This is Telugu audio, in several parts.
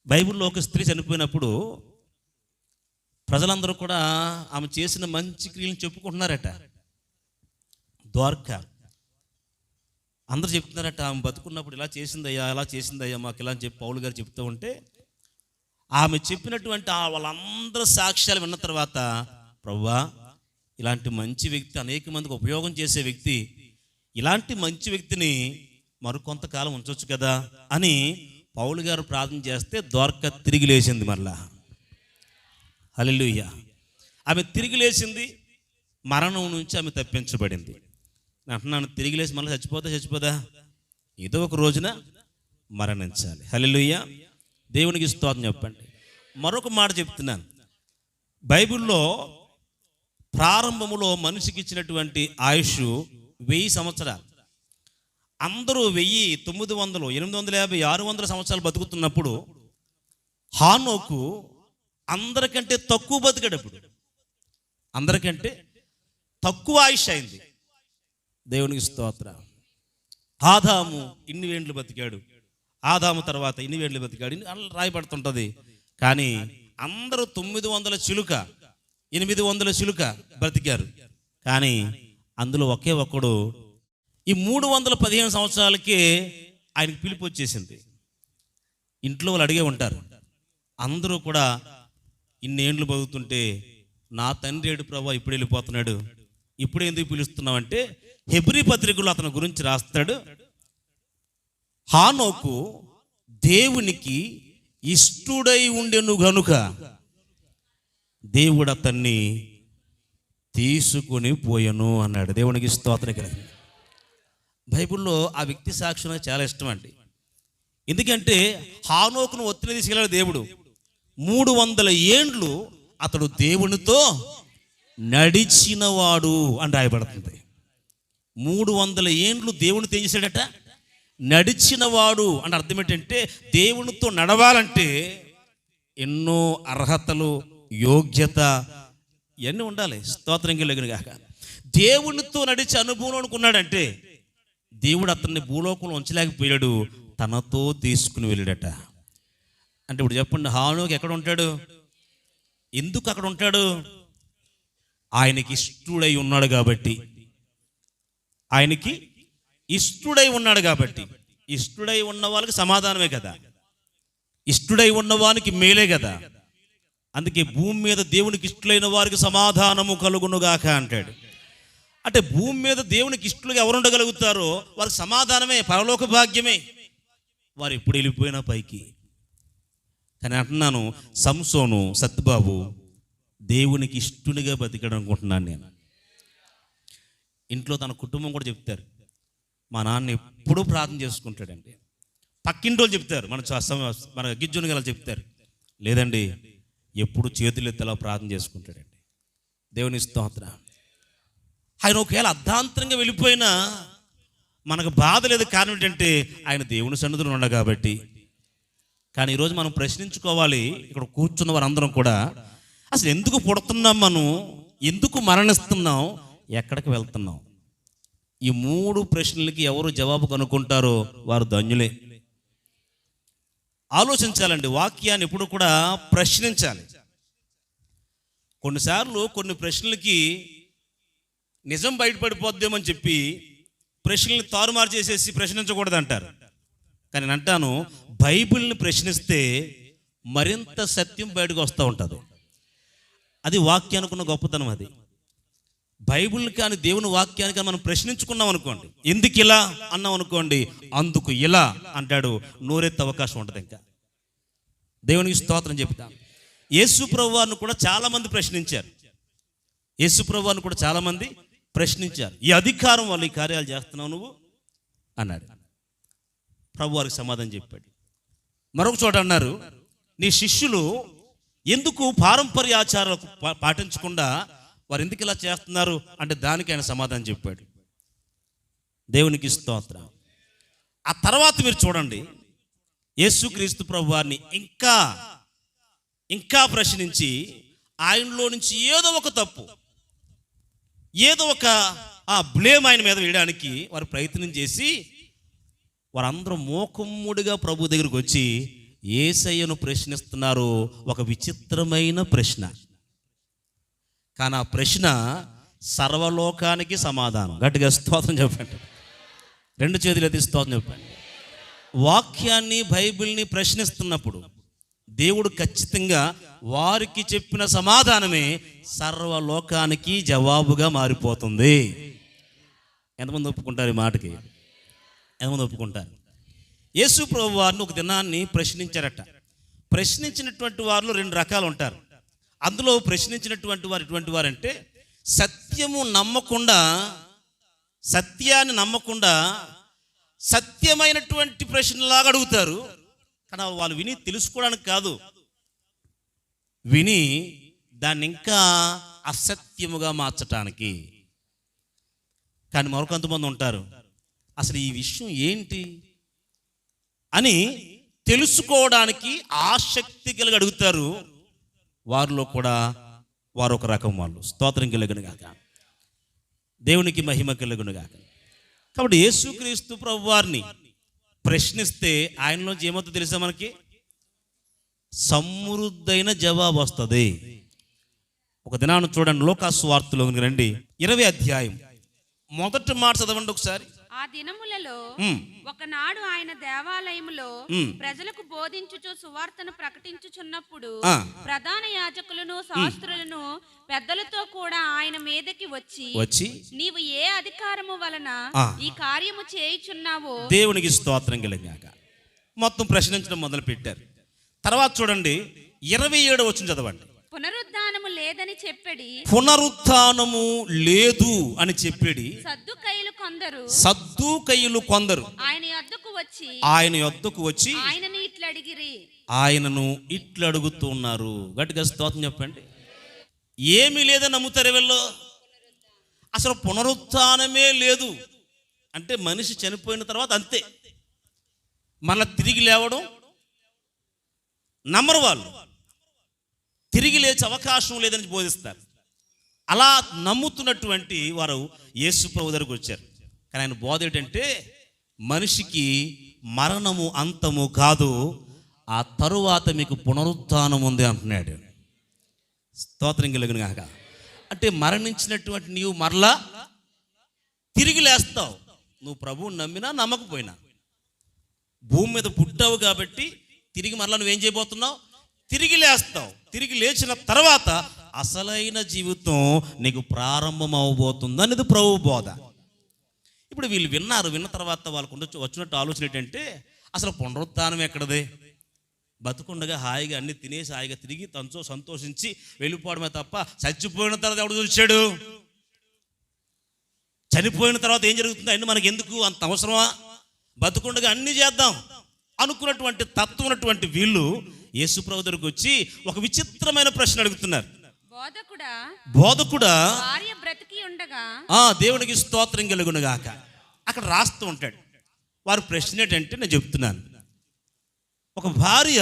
బైబిల్లో ఒక స్త్రీ చనిపోయినప్పుడు ప్రజలందరూ కూడా ఆమె చేసిన మంచి క్రియలను చెప్పుకుంటున్నారట. ద్వారక అందరూ చెప్తున్నారట, ఆమె బతుకున్నప్పుడు ఇలా చేసిందయ్యా, ఇలా చేసిందయ్యా మాకు ఇలా అని చెప్పి పౌలు గారు చెప్తూ ఉంటే, ఆమె చెప్పినటువంటి వాళ్ళందరూ సాక్ష్యాలు విన్న తర్వాత, ప్రభువా ఇలాంటి మంచి వ్యక్తి, అనేక మందికి ఉపయోగం చేసే వ్యక్తి, ఇలాంటి మంచి వ్యక్తిని మరికొంతకాలం ఉంచవచ్చు కదా అని పౌలు గారు ప్రార్థన చేస్తే ద్వారక తిరిగి లేచింది. మరలా హల్లెలూయా. ఆమె తిరిగి లేచింది, మరణం నుంచి ఆమె తప్పించబడింది. అంటున్నాను, తిరిగి లేచి మళ్ళీ చచ్చిపోదా? ఏదో ఒక రోజున మరణించాలి. హల్లెలూయా. దేవునికి స్తోత్రం చెప్పండి. మరొక మాట చెప్తున్నాను, బైబిల్లో ప్రారంభములో మనిషికి ఇచ్చినటువంటి ఆయుష్ 1000 సంవత్సరాలు. అందరూ 1000, 900, 850, 600 సంవత్సరాలు బతుకుతున్నప్పుడు హానోకు అందరికంటే తక్కువ బతికాడు. అప్పుడు అందరికంటే తక్కువ ఆయుష్ అయింది. దేవునికి స్తోత్రం. ఆదాము ఇన్ని ఏండ్లు బతికాడు, ఆదాము తర్వాత ఇన్ని ఏండ్లు బతికాడు, అలా రాయబడుతుంటుంది. కానీ అందరూ 900 చిలుక, 800 చిలుక బ్రతికారు. కానీ అందులో ఒకే ఒక్కడు ఈ 315 సంవత్సరాలకే ఆయనకి పిలుపు వచ్చేసింది. ఇంట్లో వాళ్ళు అడిగే ఉంటారు, అందరూ కూడా ఇన్నేండ్లు బతుకుతుంటే నా తండ్రి ఏడు ప్రభా ఇప్పుడు వెళ్ళిపోతున్నాడు, ఇప్పుడు ఎందుకు పిలుస్తున్నావు అంటే, హెబ్రీ పత్రికలో అతని గురించి రాస్తాడు, హానోకు దేవునికి ఇష్టుడై ఉండెను గనుక దేవుడు అతన్ని తీసుకొని పోయెను అన్నాడు. దేవునికి స్తోత్రం కలుగును. బైబిల్లో ఆ వ్యక్తి సాక్ష్యం నాకు చాలా ఇష్టం అండి. ఎందుకంటే హానోకును ఒత్తిడి తీసుకెళ్ళాడు దేవుడు. 300 ఏండ్లు అతడు దేవునితో నడిచినవాడు అని రాయబడుతుంది. 300 ఏండ్లు దేవునితో ఏం చేశాడట? నడిచినవాడు అంటే అర్థం ఏంటంటే, దేవునితో నడవాలంటే ఎన్నో అర్హతలు, యోగ్యత ఇవన్నీ ఉండాలి. స్తోత్రం కలిగినగాక. దేవునితో నడిచే అనుభవం అనుకున్నాడంటే దేవుడు అతన్ని భూలోకంలో ఉంచలేకపోయాడు, తనతో తీసుకుని వెళ్ళాడట. అంటే ఇప్పుడు చెప్పండి, హానోకు ఎక్కడ ఉంటాడు? ఎందుకు అక్కడ ఉంటాడు? ఆయనకి ఇష్టుడై ఉన్నాడు కాబట్టి. ఆయనకి ఇష్టుడై ఉన్నాడు కాబట్టి. ఇష్టుడై ఉన్న వాళ్ళకి సమాధానమే కదా, ఇష్టుడై ఉన్నవానికి మేలే కదా. అందుకే భూమి మీద దేవునికి ఇష్టలైన వారికి సమాధానము కలుగునుగాక అంటాడు. అంటే భూమి మీద దేవునికి ఇష్టలుగా ఎవరు ఉండగలుగుతారో వారికి సమాధానమే, పరలోక భాగ్యమే. వారు ఎప్పుడు వెళ్ళిపోయినా పైకి. కానీ అంటున్నాను, సంసోను, సత్బాబు దేవునికి ఇష్టనిగా బతికాడు అనుకుంటున్నాను నేను. ఇంట్లో తన కుటుంబం కూడా చెప్తారు, మా నాన్న ఎప్పుడూ ప్రార్థన చేసుకుంటాడండి. పక్కింటి వాళ్ళు చెప్తారు, మన గిజ్జుని గల చెప్తారు, లేదండి ఎప్పుడు చేతులు ఎత్తేలా ప్రార్థన చేసుకుంటాడండి. దేవుని స్తోత్రం. ఆయన ఒకవేళ అర్ధాంతరంగా వెళ్ళిపోయినా మనకు బాధ లేదు. కారణం ఏంటంటే ఆయన దేవుని సన్నిధిలో ఉన్నాడు కాబట్టి. కానీ ఈరోజు మనం ప్రశ్నించుకోవాలి, ఇక్కడ కూర్చున్న వారందరం కూడా, అసలు ఎందుకు పుడుతున్నాం, మనం ఎందుకు మరణిస్తున్నాం, ఎక్కడికి వెళ్తున్నాం? ఈ 3 ప్రశ్నలకి ఎవరు జవాబు కనుక్కుంటారో వారు ధన్యులే. ఆలోచించాలండి, వాక్యాన్ని ఎప్పుడు కూడా ప్రశ్నించాలి. కొన్నిసార్లు కొన్ని ప్రశ్నలకి నిజం బయటపడిపోద్దేమని చెప్పి ప్రశ్నల్ని తారుమారు చేసేసి ప్రశ్నించకూడదు అంటారు. కానీ నేను అంటాను, బైబిల్ని ప్రశ్నిస్తే మరింత సత్యం బయటకు వస్తూ ఉంటుంది. అది వాక్యానికి ఉన్న గొప్పతనం. అది బైబిల్ కానీ దేవుని వాక్యానికి మనం ప్రశ్నించుకున్నాం అనుకోండి, ఎందుకు ఇలా అన్నాం అనుకోండి, అందుకు ఇలా అంటాడు, నోరెత్తే అవకాశం ఉంటుంది. ఇంకా దేవునికి స్తోత్రం చెప్తాం. యేసు ప్రభువారిని కూడా చాలామంది ప్రశ్నించారు. యేసు ప్రభువారిని కూడా చాలామంది ప్రశ్నించారు, ఈ అధికారం వల్ల ఈ కార్యాలు చేస్తున్నావు నువ్వు అన్నాడు. ప్రభువారికి సమాధానం చెప్పాడు. మరొక చోట అన్నారు, నీ శిష్యులు ఎందుకు పారంపర్య ఆచారాలు పాటించకుండా వారు ఎందుకు ఇలా చేస్తున్నారు అంటే దానికి ఆయన సమాధానం చెప్పాడు. దేవునికి స్తోత్రం. ఆ తర్వాత మీరు చూడండి, యేసుక్రీస్తు ప్రభువారిని ఇంకా ప్రశ్నించి ఆయనలో నుంచి ఏదో ఒక తప్పు, ఏదో ఒక బ్లేమ్ ఆయన మీద వేయడానికి వారు ప్రయత్నం చేసి వారందరూ మోకమ్ముడిగా ప్రభు దగ్గరికి వచ్చి, యేసయ్యను ప్రశ్నిస్తున్నారు ఒక విచిత్రమైన ప్రశ్న. కానీ ఆ ప్రశ్న సర్వలోకానికి సమాధానం. గట్టిగా స్తోత్రం చెప్పండి. రెండు చేతులు ఎత్తి స్తోత్రం చెప్పండి. వాక్యాన్ని, బైబిల్ని ప్రశ్నిస్తున్నప్పుడు దేవుడు ఖచ్చితంగా వారికి చెప్పిన సమాధానమే సర్వలోకానికి జవాబుగా మారిపోతుంది. ఎంతమంది ఒప్పుకుంటారు ఈ మాటకి? ఎంతమంది ఒప్పుకుంటారు? యేసు ప్రభు వారిని ఒక దినాన్ని ప్రశ్నించారట. ప్రశ్నించినటువంటి వారిలో రెండు రకాలు ఉంటారు. అందులో ప్రశ్నించినటువంటి వారు ఎటువంటి వారంటే సత్యాన్ని నమ్మకుండా సత్యమైనటువంటి ప్రశ్నలాగా అడుగుతారు. కానీ వాళ్ళు విని తెలుసుకోవడానికి కాదు, విని దాన్ని ఇంకా అసత్యముగా మార్చటానికి. కానీ మరొకంతమంది ఉంటారు, అసలు ఈ విషయం ఏంటి అని తెలుసుకోవడానికి ఆసక్తి కలిగి అడుగుతారు. వారిలో కూడా వారు ఒక రకం వాళ్ళు. స్తోత్రం కలుగునుగాక, దేవునికి మహిమ కలుగునుగాక. కాబట్టి యేసుక్రీస్తు ప్రభు వారిని ప్రశ్నిస్తే ఆయనలోంచి ఏమవుతుందో తెలుసా మనకి? సమృద్ధైన జవాబు వస్తుంది. ఒక దినాన్ని చూడండి, లోకాసు వార్తలోకి రండి, 20వ అధ్యాయం మొదటి మాట చదవండి ఒకసారి. ఆ దినములలో ఒకనాడు ఆయన దేవాలయములో ప్రజలకు బోధించుచు సువార్తను ప్రకటించుచున్నప్పుడు ప్రధాన యాజకులను, శాస్త్రులను, పెద్దలతో కూడా ఆయన మీదకి వచ్చి నీవు ఏ అధికారము వలన ఈ కార్యము చేయుచున్నావో. దేవునికి స్తోత్రం కలుగాక. మొత్తం ప్రశ్నించడం మొదలు పెట్టారు. తర్వాత చూడండి 27వ వచనం చదవండి. పునరుద్ధానము లేదని చెప్పడి, పునరుత్థానము లేదు అని చెప్పడి సద్దూకయ్యులు కొందరు ఆయన యొద్దకు వచ్చి ఆయనను ఇట్లా అడుగుతున్నారు. గట్టిగా స్తోత్రం చెప్పండి. ఏమీ లేదని నమ్ముతారు వీళ్ళు. అసలు పునరుత్థానమే లేదు అంటే మనిషి చనిపోయిన తర్వాత అంతే, మళ్ళా తిరిగి లేవడం నమ్మరు వాళ్ళు. తిరిగి లేచే అవకాశం లేదని బోధిస్తారు. అలా నమ్ముతున్నటువంటి వారు యేసు ప్రభు దగ్గరకు వచ్చారు. కానీ ఆయన బోధ ఏంటంటే మనిషికి మరణము అంతము కాదు, ఆ తరువాత మీకు పునరుత్థానం ఉంది అంటున్నాడు. స్తోత్రం కలుగును గాక. అంటే మరణించినటువంటి నీవు మరలా తిరిగి లేస్తావు. నువ్వు ప్రభువుని నమ్మినా నమ్మకపోయినా భూమి మీద పుట్టావు కాబట్టి తిరిగి మరలా నువ్వేం చేయబోతున్నావు? తిరిగి లేస్తావు. తిరిగి లేచిన తర్వాత అసలైన జీవితం నీకు ప్రారంభం అవబోతుంది అనేది ప్రభు బోధ. ఇప్పుడు వీళ్ళు విన్న తర్వాత వాళ్ళకు వచ్చినట్టు ఆలోచన ఏంటంటే అసలు పునరుత్థానం ఎక్కడదే? బతుకుండగా హాయిగా అన్ని తినేసి హాయిగా తిరిగి తనతో సంతోషించి వెళ్ళిపోవడమే తప్ప చచ్చిపోయిన తర్వాత ఎవడు చూశాడు? చనిపోయిన తర్వాత ఏం జరుగుతుంది అన్నీ మనకి ఎందుకు? అంత అవసరమా? బతుకుండగా అన్ని చేద్దాం అనుకున్నటువంటి తత్వం ఉన్నటువంటి వీళ్ళు యేసు ప్రభు దగ్గరికి వచ్చి ఒక విచిత్రమైన ప్రశ్న అడుగుతున్నారు. బోధకుడా భార్య బ్రతికి ఉండగా, దేవునికి స్తోత్రం కలుగును గాక. అక్కడ రాస్తూ ఉంటాడు. వారి ప్రశ్న ఏంటంటే నేను చెప్తున్నాను, ఒక భార్య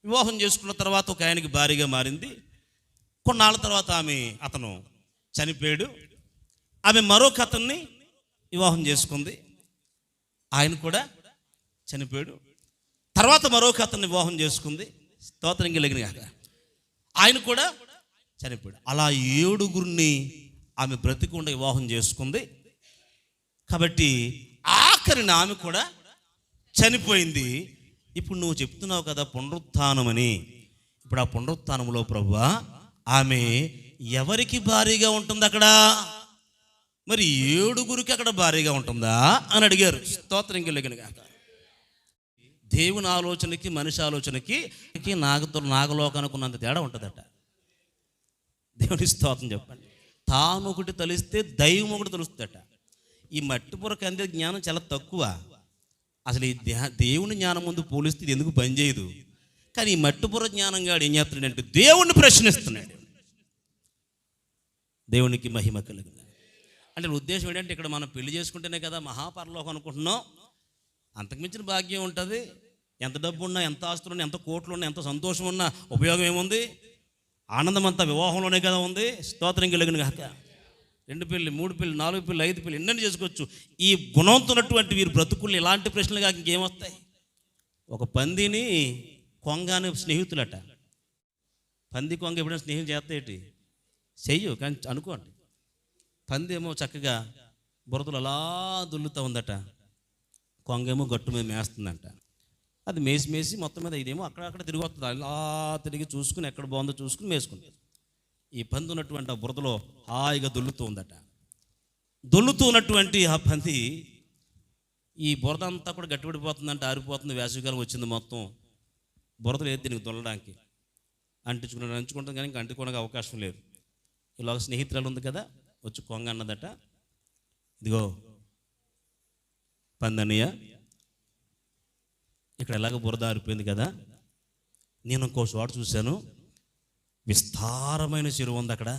వివాహం చేసుకున్న తర్వాత ఒక ఆయనకి భార్యగా మారింది. కొన్నాళ్ళ తర్వాత అతను చనిపోయాడు. ఆమె మరొక అతన్ని వివాహం చేసుకుంది. ఆయన కూడా చనిపోయాడు. తర్వాత మరొక అతన్ని వివాహం చేసుకుంది. స్తోత్రం కలిగిన కాక ఆయన కూడా చనిపోయాడు. అలా 7గురిని ఆమె బ్రతికుండా వివాహం చేసుకుంది. కాబట్టి ఆఖరిని ఆమె కూడా చనిపోయింది. ఇప్పుడు నువ్వు చెప్తున్నావు కదా పునరుత్థానం అని. ఇప్పుడు ఆ పునరుత్థానంలో ప్రభువా ఆమె ఎవరికి భారీగా ఉంటుంది అక్కడ? మరి 7గురికి అక్కడ భారీగా ఉంటుందా అని అడిగారు. స్తోత్రం కలిగిన కాక. దేవుని ఆలోచనకి మనిషి ఆలోచనకి నాగలోకానికి ఉన్నంత తేడా ఉంటుందట. దేవుని స్తోత్రం చెప్పండి. తాను ఒకటి తలిస్తే దైవం ఒకటి తెలుస్తుందట. ఈ మట్టి పొరకు అందే జ్ఞానం చాలా తక్కువ. అసలు ఈ దేవుని జ్ఞానం ముందు పోలిస్తే ఇది ఎందుకు పనిచేయదు. కానీ ఈ మట్టి పొర జ్ఞానం గాడు ఏం చేస్తున్నాడంటే దేవుణ్ణి ప్రశ్నిస్తున్నాడు. దేవునికి మహిమ కలుగుతుంది. అంటే ఉద్దేశం ఏంటంటే ఇక్కడ మనం పెళ్లి చేసుకుంటేనే కదా మహాపరలోకం అనుకుంటున్నాం. అంతకుమించిన భాగ్యం ఉంటుంది. ఎంత డబ్బు ఉన్నా, ఎంత ఆస్తులున్నా, ఎంత కోట్లు ఉన్నా, ఎంత సంతోషం ఉన్నా ఉపయోగం ఏముంది? ఆనందం అంతా వివాహంలోనే కదా ఉంది. స్తోత్రం కలిగిన కాక. 2 పెళ్ళి, 3 పెళ్ళి, 4 పెళ్ళి, 5 పెళ్ళి ఎన్నని చేసుకోవచ్చు. ఈ గుణంతో ఉన్నటువంటి వీరు బ్రతుకులు ఇలాంటి ప్రశ్నలు కాక ఇంకేమొస్తాయి? ఒక పందిని కొంగ అనే స్నేహితులట. పంది కొంగ ఎప్పుడైనా స్నేహం చేస్తాయేటి? చెయ్యు, కానీ అనుకోండి. పంది ఏమో చక్కగా బురదలు అలా దుల్లుతూ ఉందట, కొంగేమో గట్టు మీద మేస్తుందంట. అది మేసి మేసి మొత్తం మీద ఇదేమో అక్కడక్కడ తిరిగి వస్తుంది, అలా తిరిగి చూసుకుని ఎక్కడ బాగుందో చూసుకుని మేసుకుంటుంది. ఈ పంది ఉన్నటువంటి ఆ బురదలో హాయిగా దొల్లుతూ ఉందట. దొల్లుతూ ఉన్నటువంటి ఆ పంది ఈ బురద అంతా కూడా గట్టిపడిపోతుందంటే, ఆరిపోతుంది, వేసవికాలం వచ్చింది, మొత్తం బురదలు ఏది దీనికి దొల్లడానికి అంచుకుంటుంది, కానీ ఇంకా అంటుకోవడానికి అవకాశం లేదు. ఇలా స్నేహితురాలు ఉంది కదా, వచ్చి కొంగ అన్నదట, ఇదిగో పందన్నయ్య, ఇక్కడ ఎలాగ బురద ఆరిపోయింది కదా, నేను ఇంకో చోట చూశాను, విస్తారమైన చెరువు ఉంది, అక్కడ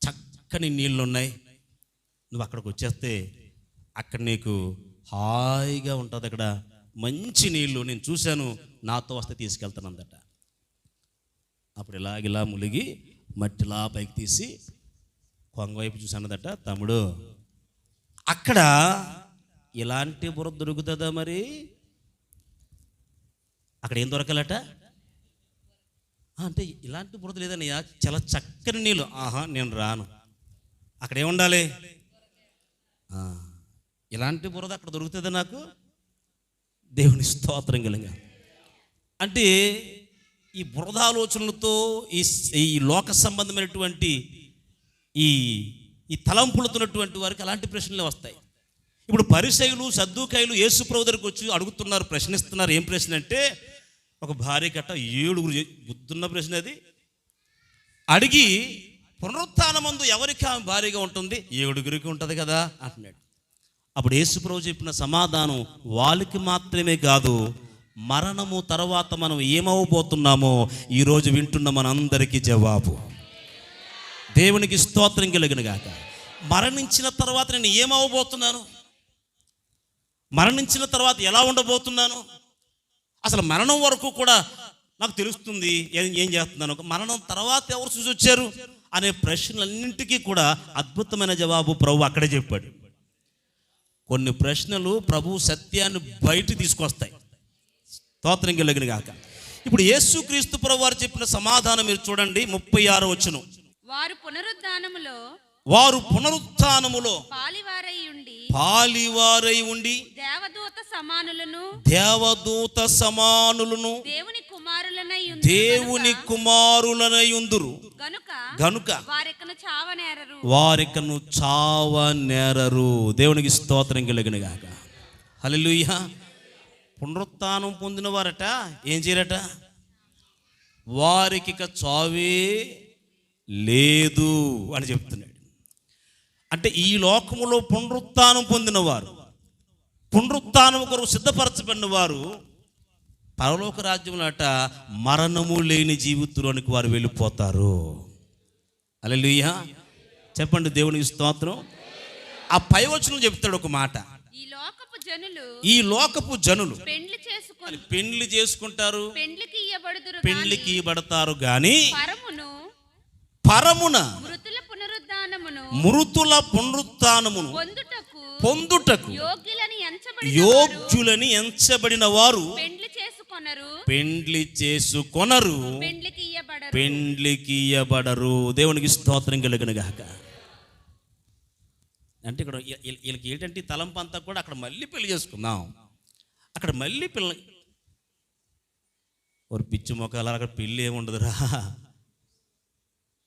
చక్కని నీళ్ళు ఉన్నాయి, నువ్వు అక్కడికి వచ్చేస్తే అక్కడ నీకు హాయిగా ఉంటుంది, అక్కడ మంచి నీళ్ళు నేను చూశాను, నాతో వస్తే తీసుకెళ్తాను అందట. అప్పుడు ఇలాగిలా ములిగి మట్టిలా పైకి తీసి కొంగ వైపు చూసి అన్నదట, తమ్ముడు అక్కడ ఇలాంటి బురద దొరుకుతుందా మరి? అక్కడ ఏం దొరకాలట అంటే, ఇలాంటి బురద లేదన్నయ్యా, చాలా చక్కని నీళ్ళు. ఆహా, నేను రాను, అక్కడ ఏముండాలి? ఇలాంటి బురద అక్కడ దొరుకుతుందా నాకు? దేవుని స్తోత్రం కలిగా. అంటే ఈ బురద ఆలోచనలతో ఈ లోక సంబంధమైనటువంటి ఈ తలంపులుతున్నటువంటి వారికి అలాంటి ప్రశ్నలే వస్తాయి. ఇప్పుడు పరిసయ్యులు సద్దూకాయులు యేసు ప్రభు దగ్గరికి వచ్చి అడుగుతున్నారు, ప్రశ్నిస్తున్నారు. ఏం ప్రశ్న అంటే, ఒక భార్య కట్ట 7 బుద్ధున్న ప్రశ్న అది. అడిగి పునరుత్థానమందు ఎవరికి ఆమె భార్యగా ఉంటుంది? 7 ఉంటుంది కదా అంటున్నాడు. అప్పుడు యేసు ప్రభు చెప్పిన సమాధానం వాళ్ళకి మాత్రమే కాదు, మరణము తర్వాత మనం ఏమవబోతున్నామో ఈరోజు వింటున్న మనందరికీ జవాబు. దేవునికి స్తోత్రం కలిగిన గాక. మరణించిన తర్వాత నేను ఏమవబోతున్నాను, మరణించిన తర్వాత ఎలా ఉండబోతున్నాను, అసలు మరణం వరకు కూడా నాకు తెలుస్తుంది ఏం చేస్తున్నాను, మరణం తర్వాత ఎవరు చూసి వచ్చారు అనే ప్రశ్నలన్నింటికీ కూడా అద్భుతమైన జవాబు ప్రభు అక్కడే చెప్పాడు. కొన్ని ప్రశ్నలు ప్రభు సత్యాన్ని బయట తీసుకొస్తాయి. స్తోత్రం కలిగిన గాక. ఇప్పుడు యేసుక్రీస్తు ప్రభు వారు చెప్పిన సమాధానం మీరు చూడండి, 36వ వచనం. వారు పునరుత్థానములో పాలివారై ఉండి దేవదూత సమానులను దేవుని కుమారులనై ఉందురు గనుక వారికను చావనేరరు. దేవునికి స్తోత్రం కలిగిన గాక. హల్లెలూయా. పునరుత్థానం పొందిన వారట ఏం చేయరట? వారికి ఇక చావే లేదు అని చెప్తున్నాడు. అంటే ఈ లోకములో పునరుత్థానం పొందిన వారు, పునరుత్థానం కొరకు సిద్ధపరచబడిన వారు పరలోక రాజ్యంలో అట మరణము లేని జీవితంలోనికి వారు వెళ్ళిపోతారు. హల్లెలూయా. చెప్పండి దేవునికి స్తోత్రం. ఆ పై వచనం చెప్తాడు ఒక మాట, ఈ లోకపు జనులు పెండ్లి చేసుకుంటారు, పెండ్లికి ఇయ్యబడతారు, గాని పరమున మృతుల పునరుత్థానమును పొందుటకు యోగ్యులని ఎంచబడిన వారు పెండ్లి చేసుకొనరు, పెండ్లికి ఇయ్యబడరు. దేవునికి స్తోత్రం కలిగిన గాక. అంటే ఇక్కడ వీళ్ళకి ఏంటంటే తలంపు అంతా కూడా అక్కడ మళ్ళీ పెళ్లి చేసుకుందాం, అక్కడ మళ్ళీ పిల్లలు ఒక పిచ్చి మొక్కలు, అక్కడ పెళ్ళి ఏముండదురా.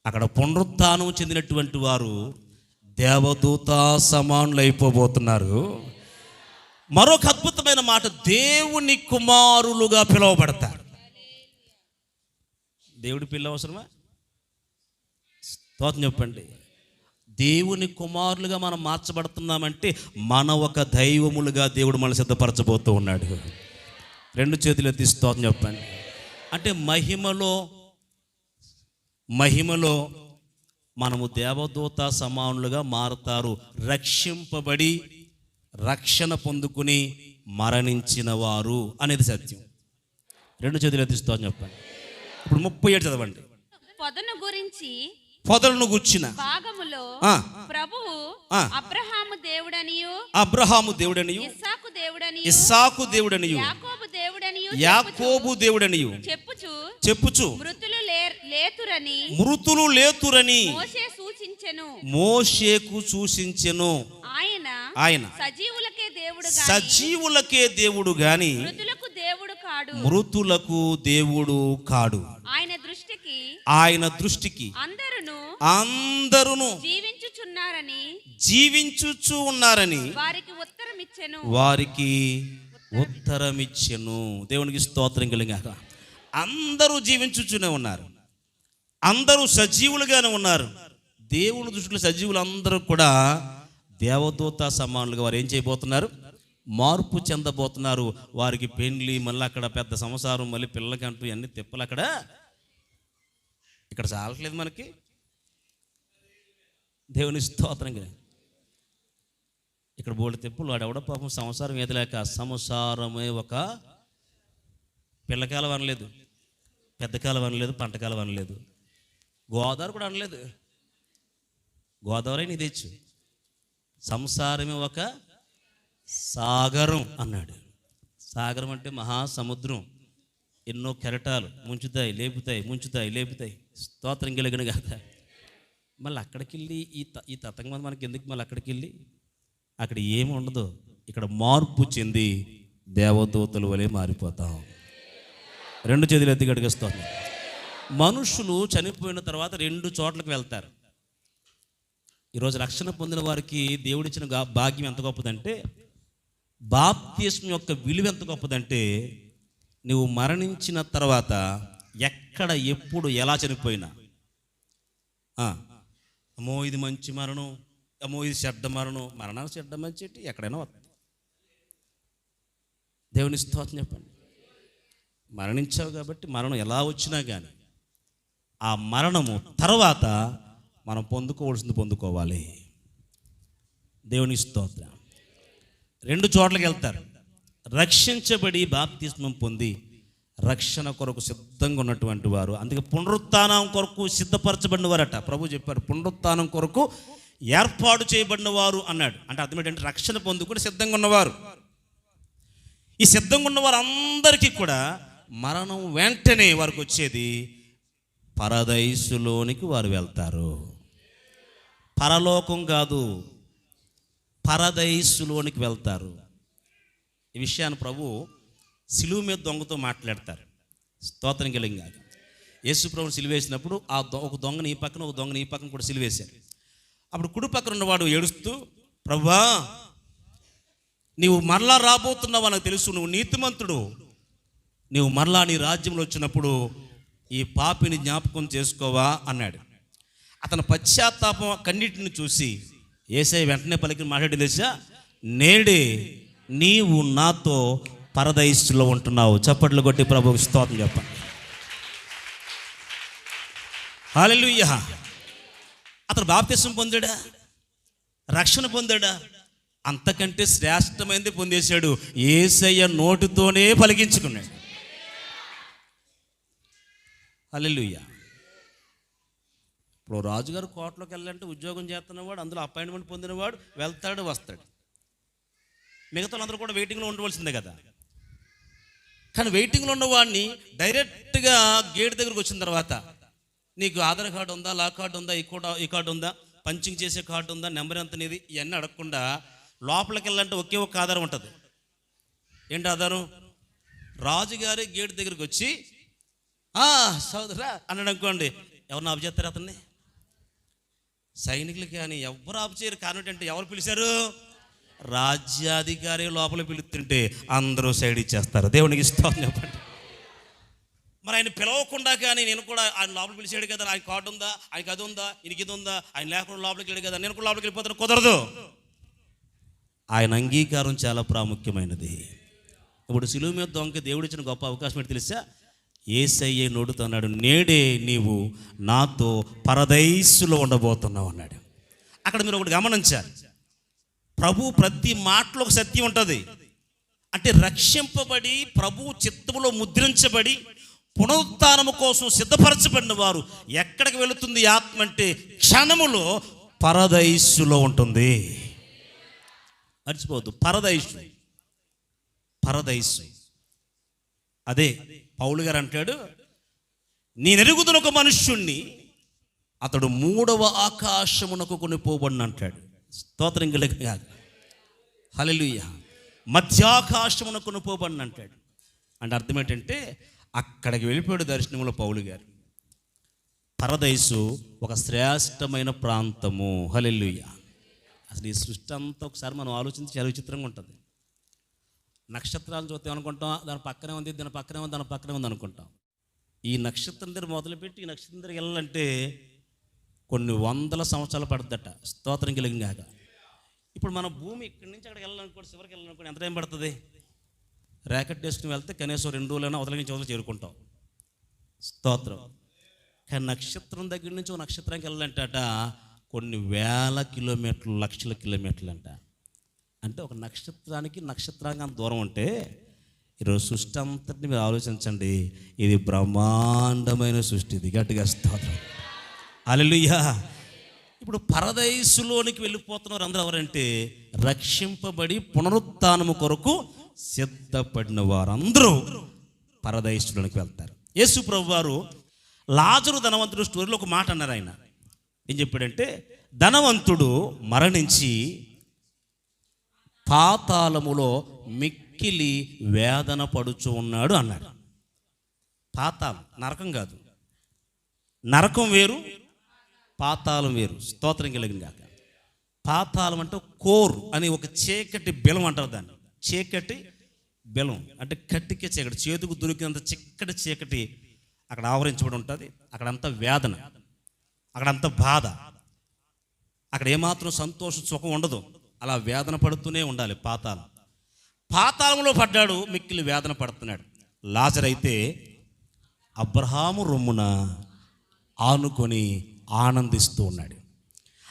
అక్కడ పునరుత్థానం చెందినటువంటి వారు దేవదూత సమానులు అయిపోబోతున్నారు. మరొక అద్భుతమైన మాట, దేవుని కుమారులుగా పిలువబడతారు. దేవుడి పిల్ల అవసరమా? స్తోత్రం చెప్పండి. దేవుని కుమారులుగా మనం మార్చబడుతున్నామంటే మన ఒక దైవములుగా దేవుడు మనం సిద్ధపరచబోతూ ఉన్నాడు. 2 చేతులు ఎత్తి స్తోత్రం చెప్పండి. అంటే మహిమలో మనము దేవదూత సమానులుగా మారుతారు. రక్షింపబడి రక్షణ పొందుకుని మరణించిన వారు అనేది సత్యం. 2 చేతులు ఎత్తి స్తోత్రం చెప్పండి. ఇప్పుడు 37 చదవండి. పొదలను గుర్చిన భాగములో ప్రభువు అబ్రహాము దేవుడనియు ఇస్సాకు దేవుడనియు యాకోబు దేవుడనియు చెప్పుచు మృతులు లేతురని మోషేకు సూచించెను. ఆయన సజీవులకే దేవుడు గాని మృతులకు దేవుడు కాడు. ఆయన దృష్టికి అందరును జీవించుచు ఉన్నారని వారికి ఉత్తరమిచ్చెను. దేవునికి స్తోత్రం కలిగాక. అందరూ జీవించుచునే ఉన్నారు, అందరూ సజీవులుగానే ఉన్నారు. దేవుని దృష్టిలో సజీవులు అందరూ కూడా దేవదూత సమానులుగా వారు ఏం చేయబోతున్నారు? మార్పు చెందబోతున్నారు. వారికి పెండ్లి, మళ్ళీ అక్కడ పెద్ద సంసారం, మళ్ళీ పిల్లలకంటూ అన్ని తిప్పలు అక్కడ. ఇక్కడ చాలట్లేదు మనకి. దేవుని స్తోత్రంగా ఇక్కడ బోల్డ్ తిప్పులు. వాడు ఎవడో పాపం సంసారం ఎదలేక సంసారమే ఒక పిల్లకాలం అనలేదు, పెద్ద కాలం అనలేదు, పంటకాలం అనలేదు, గోదావరి కూడా అనలేదు. గోదావరి నీ తెచ్చు, సంసారమే ఒక సాగరం అన్నాడు. సాగరం అంటే మహాసముద్రం, ఎన్నో కెరటాలు ముంచుతాయి, లేపుతాయి, ముంచుతాయి, లేపుతాయి. స్తోత్రం కలిగిన కదా. మళ్ళీ అక్కడికి వెళ్ళి ఈ తతంగం మనకి ఎందుకు? మళ్ళీ అక్కడికి వెళ్ళి అక్కడ ఏమి ఉండదు. ఇక్కడ మార్పు చెంది దేవదూతల వలె మారిపోతాం. రెండు చేతులు ఎత్తి గడిగేస్తోంది. మనుషులు చనిపోయిన తర్వాత రెండు చోట్లకు వెళ్తారు. ఈరోజు రక్షణ పొందిన వారికి దేవుడిచ్చిన భాగ్యం ఎంత గొప్పదంటే, బాప్తిస్మం యొక్క విలువ ఎంత గొప్పదంటే, నువ్వు మరణించిన తర్వాత ఎక్కడ, ఎప్పుడు, ఎలా చనిపోయినా, అమ్మో ఇది మంచి మరణం, అమ్మో ఇది చెడ్డ మరణం, మరణాలు చెడ్డ మంచి ఎక్కడైనా వస్తుంది. దేవుని స్తోత్రం చెప్పండి. మరణించావు కాబట్టి మరణం ఎలా వచ్చినా కానీ ఆ మరణము తర్వాత మనం పొందుకోవాల్సింది పొందుకోవాలి. దేవుని స్తోత్రం. రెండు చోట్లకి వెళ్తారు. రక్షించబడి బాప్తిస్మం పొంది రక్షణ కొరకు సిద్ధంగా ఉన్నటువంటి వారు, అందుకే పునరుత్థానం కొరకు సిద్ధపరచబడిన వారట. ప్రభు చెప్పారు, పునరుత్థానం కొరకు ఏర్పాటు చేయబడిన వారు అన్నాడు. అంటే అర్థం ఏంటంటే రక్షణ పొందుకుని సిద్ధంగా ఉన్నవారు. ఈ సిద్ధంగా ఉన్న వారు అందరికీ కూడా మరణం వెంటనే వారికి వచ్చేది పరదైసులోనికి వారు వెళ్తారు. పరలోకం కాదు, పరదైసులోనికి వెళ్తారు. ఈ విషయాన్ని ప్రభు సిలువ మీద దొంగతో మాట్లాడతారు. స్తోత్రం కలిగిన యేసు ప్రభుని సిలువేసినప్పుడు ఒక దొంగని ఈ పక్కన, ఒక దొంగని ఈ పక్కన కూడా సిలువేశారు. అప్పుడు కుడి పక్కన ఉన్నవాడు ఏడుస్తూ, ప్రభువా నీవు మరలా రాబోతున్నావు, నాకు తెలుసు, నువ్వు నీతిమంతుడు, నీవు మరలా నీ రాజ్యంలో వచ్చినప్పుడు ఈ పాపిని జ్ఞాపకం చేసుకోవా అన్నాడు. అతని పశ్చాత్తాపం కన్నిటిని చూసి యేసయ్య వెంటనే పలికి మాట్లాడి తెలుసా, నేడే నీవు నాతో పరదైసులో ఉంటున్నావు. చప్పట్లు కొట్టి ప్రభువుకి స్తోత్రం చెప్పండి. హల్లెలూయా. అతను బాప్తిస్మం పొందాడా? రక్షణ పొందాడా? అంతకంటే శ్రేష్టమైనది పొందేశాడు. యేసయ్య నోటితోనే పలికించుకున్నాడు. హల్లెలూయా. ఇప్పుడు రాజుగారు కోటలోకి వెళ్ళాలంటే ఉద్యోగం చేస్తున్నవాడు, అందులో అపాయింట్మెంట్ పొందినవాడు వెళ్తాడు, వస్తాడు. మిగతా అందరూ కూడా వెయిటింగ్లో ఉండవలసిందే కదా. కానీ వెయిటింగ్లో ఉన్నవాడిని డైరెక్ట్గా గేట్ దగ్గరకు వచ్చిన తర్వాత, నీకు ఆధార్ కార్డు ఉందా, లా కార్డు ఉందా, ఈ కార్డు ఉందా, పంచింగ్ చేసే కార్డు ఉందా, నెంబర్ ఎంత నీది, ఇవన్నీ అడగకుండా లోపలికి వెళ్ళాలంటే ఒకే ఒక ఆధారం ఉంటుంది. ఏంటి ఆధారం? రాజుగారి గేట్ దగ్గరికి వచ్చి సోదరా అన్నాడు అనుకోండి, ఎవరిని ఆపు చేస్తారు? అతన్ని సైనికులు కానీ ఎవరు ఆపు చేయరు. కారణం అంటే ఎవరు పిలిచారు? రాజ్యాధికారి లోపల పిలుస్తుంటే అందరూ సైడ్ ఇచ్చేస్తారు. దేవునికి స్తోత్రం చెప్పండి. మరి ఆయన పిలవకుండా కానీ నేను కూడా ఆయన లోపల పిలిచాడు కదా, ఆయన కార్డు ఉందా, ఆయనకి అది ఉందా, ఈయనకి ఇది ఉందా, ఆయన లేకుండా లోపలికి వెళ్ళాడు కదా, నేను కూడా లోపలికి వెళ్ళిపోతాను, కుదరదు. ఆయన అంగీకారం చాలా ప్రాముఖ్యమైనది. ఇప్పుడు సిలువ మీద దొంగకి దేవుడు ఇచ్చిన గొప్ప అవకాశం ఏంటి తెలుసా? యేసయ్య నోడుతో అన్నాడు, నేడే నీవు నాతో పరదైసులో ఉండబోతున్నావు అన్నాడు. అక్కడ మీరు ఒకటి గమనించారు, ప్రభు ప్రతి మాటలో ఒక సత్యం ఉంటుంది. అంటే రక్షింపబడి ప్రభు చిత్తములో ముద్రించబడి పునరుత్థానము కోసం సిద్ధపరచబడిన వారు ఎక్కడికి వెళుతుంది ఆత్మ అంటే క్షణములో పరదైసులో ఉంటుంది. మర్చిపోవద్దు, పరదైసు. అదే పౌలు గారు అంటాడు, నేనెరుగుదును ఒక మనుష్యుణ్ణి, అతడు 3వ ఆకాశమునకు కొనిపోబడిన అంటాడు. స్తోత్రం కలుగును గాక. హల్లెలూయా. మధ్యాకాశమునకు కొనిపోబడిన అంటాడు. అంటే అర్థం ఏంటంటే అక్కడికి వెళ్ళిపోయాడు దర్శనంలో పౌలు గారు. పరదైసు ఒక శ్రేష్టమైన ప్రాంతము. హల్లెలూయా. అసలు ఈ సృష్టి అంతా ఒకసారి మనం ఆలోచించి చాలా విచిత్రంగా ఉంటుంది. నక్షత్రాలు చూస్తే అనుకుంటాం దాని పక్కనే ఉంది, దాని పక్కనే ఉంది, దాని పక్కనే ఉంది అనుకుంటాం. ఈ నక్షత్రం దగ్గర మొదలుపెట్టి ఈ నక్షత్రం దగ్గర వెళ్ళాలంటే కొన్ని వందల సంవత్సరాలు పడుతుందట. స్తోత్రం కలిగినాక ఇప్పుడు మన భూమి ఇక్కడి నుంచి అక్కడికి వెళ్ళాలనుకోండి, చివరికి వెళ్ళాలనుకోండి, ఎంత టైం పడుతుంది? ర్యాకెట్ వేసుకుని వెళ్తే కనీసం 2 రోజులైనా అవతల నుంచి అవతల చేరుకుంటాం. స్తోత్రం. కానీ నక్షత్రం దగ్గర నుంచి ఒక నక్షత్రానికి వెళ్ళాలంటట కొన్ని వేల కిలోమీటర్లు, లక్షల కిలోమీటర్లు అంట. అంటే ఒక నక్షత్రానికి నక్షత్రానికి అంత దూరం ఉంటే ఈరోజు సృష్టి అంతటిని మీరు ఆలోచించండి. ఇది బ్రహ్మాండమైన సృష్టి. ఇది గట్టిగా స్తోత్రం. హల్లెలూయా. ఇప్పుడు పరదైసులోనికి వెళ్ళిపోతున్నారు అందరూ. ఎవరంటే రక్షింపబడి పునరుత్థానము కొరకు సిద్ధపడిన వారందరూ పరదైసులోనికి వెళ్తారు. యేసు ప్రభు వారు లాజరు ధనవంతుడు స్టోరీలో ఒక మాట అన్నారు. ఆయన ఏం చెప్పాడంటే, ధనవంతుడు మరణించి పాతాళములో మిక్కిలి వేదన పడుచు ఉన్నాడు అన్నాడు. పాతాళం నరకం కాదు, నరకం వేరు, పాతాళం వేరు. స్తోత్రం కలిగిన గాక. పాతాళం అంటే కోర్ అని ఒక చీకటి బెలం అంటారు దాన్ని. చీకటి బెలం అంటే కట్టికే చీకటి, చేతుకు దొరికినంత చిక్కటి చీకటి అక్కడ ఆవరించబడి ఉంటుంది. అక్కడంతా వేదన, అక్కడంతా బాధ, అక్కడ ఏమాత్రం సంతోషం సుఖం ఉండదు. అలా వేదన పడుతూనే ఉండాలి. పాతాళంలో పడ్డాడు, మిక్కిలి వేదన పడుతున్నాడు. లాజరు అయితే అబ్రహాము రొమ్మున ఆనుకొని ఆనందిస్తూ ఉన్నాడు.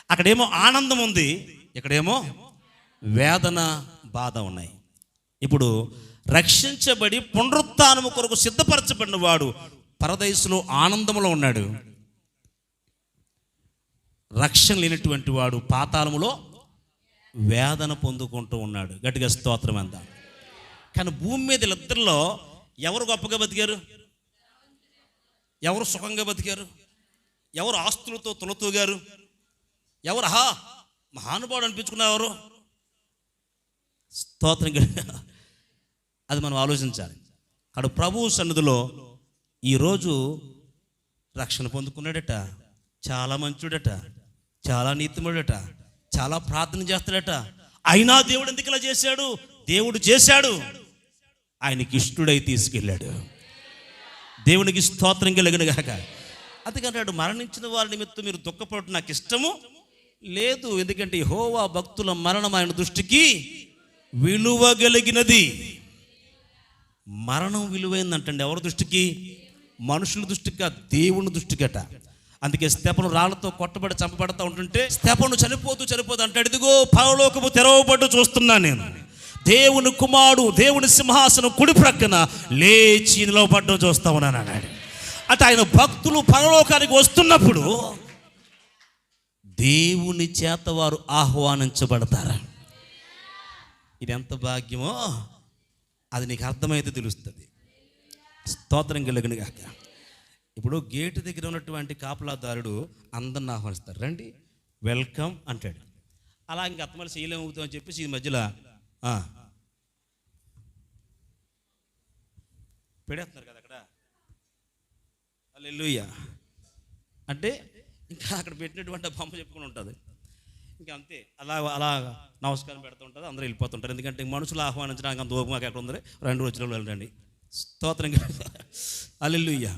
అక్కడేమో ఆనందం ఉంది, ఇక్కడేమో వేదన, బాధ ఉన్నాయి. ఇప్పుడు రక్షించబడి పునరుత్థానము కొరకు సిద్ధపరచబడిన వాడు పరదైసులో ఆనందంలో ఉన్నాడు. రక్షణ లేనటువంటి వాడు పాతాళములో వేదన పొందుకుంటూ ఉన్నాడు. గట్టిగా స్తోత్రం అంతా. కానీ భూమి మీద వీళ్ళిద్దరిలో ఎవరు గొప్పగా బతికారు? ఎవరు సుఖంగా బతికారు? ఎవరు ఆస్తులతో తులతూగారు? ఎవరు మహానుభావుడు అనిపించుకున్నారు? స్తోత్రం. అది మనం ఆలోచించాలి. అక్కడ ప్రభువు సన్నిధిలో ఈరోజు రక్షణ పొందుకున్నాడట, చాలా మంచుడట, చాలా నీతిమంతుడట, చాలా ప్రార్థన చేస్తాడట. అయినా దేవుడు ఎందుకు ఇలా చేశాడు? దేవుడు చేశాడు, ఆయనకి ఇష్టడై తీసుకెళ్ళాడు. దేవునికి స్తోత్రం కలిగిన గాక. అందుకంటాడు, మరణించిన వారి నిమిత్తం మీరు దుఃఖపడటం నాకు ఇష్టము లేదు. ఎందుకంటే యెహోవా భక్తుల మరణం ఆయన దృష్టికి విలువ కలిగినది. మరణం విలువైందంటండి. ఎవరి దృష్టికి? మనుషుల దృష్టికి, దేవుని దృష్టికట. అందుకే స్తెఫను రాళ్లతో కొట్టబడి చంపబడతా ఉంటుంటే స్తెఫను చనిపోతూ అంటాడు, ఇదిగో పరలోకము తెరవబడ్డు చూస్తున్నాను నేను, దేవుని కుమారుడు దేవుని సింహాసనం కుడి ప్రక్కన లేచి నిలవబడ్డం చూస్తా ఉన్నాను అన్నాడు. అంటే ఆయన భక్తులు పరలోకానికి వస్తున్నప్పుడు దేవుని చేత వారు ఆహ్వానించబడతారు. ఇది ఎంత భాగ్యమో అది నీకు అర్థమైతే తెలుస్తుంది. స్తోత్రం కలిగిన గాక. ఇప్పుడు గేటు దగ్గర ఉన్నటువంటి కాపలాదారుడు అందరిని ఆహ్వానిస్తారు, రండి వెల్కమ్ అంటాడు. అలా ఇంక అత్తమల్లి చేయలేమవుతాం అని చెప్పేసి ఈ మధ్యలో పెడేస్తున్నారు కదా అక్కడ. హల్లెలూయా అంటే ఇంకా అక్కడ పెట్టినటువంటి బొమ్మ చెప్పుకుని ఉంటుంది. ఇంకా అంతే, అలా నమస్కారం పెడుతూ ఉంటుంది, అందరూ వెళ్ళిపోతుంటారు. ఎందుకంటే మనుషులు ఆహ్వానించడానికి అంత ఓపిక ఎక్కడ ఉంది? 2 రోజుల్లో వెళ్ళండి. స్తోత్రం. హల్లెలూయా.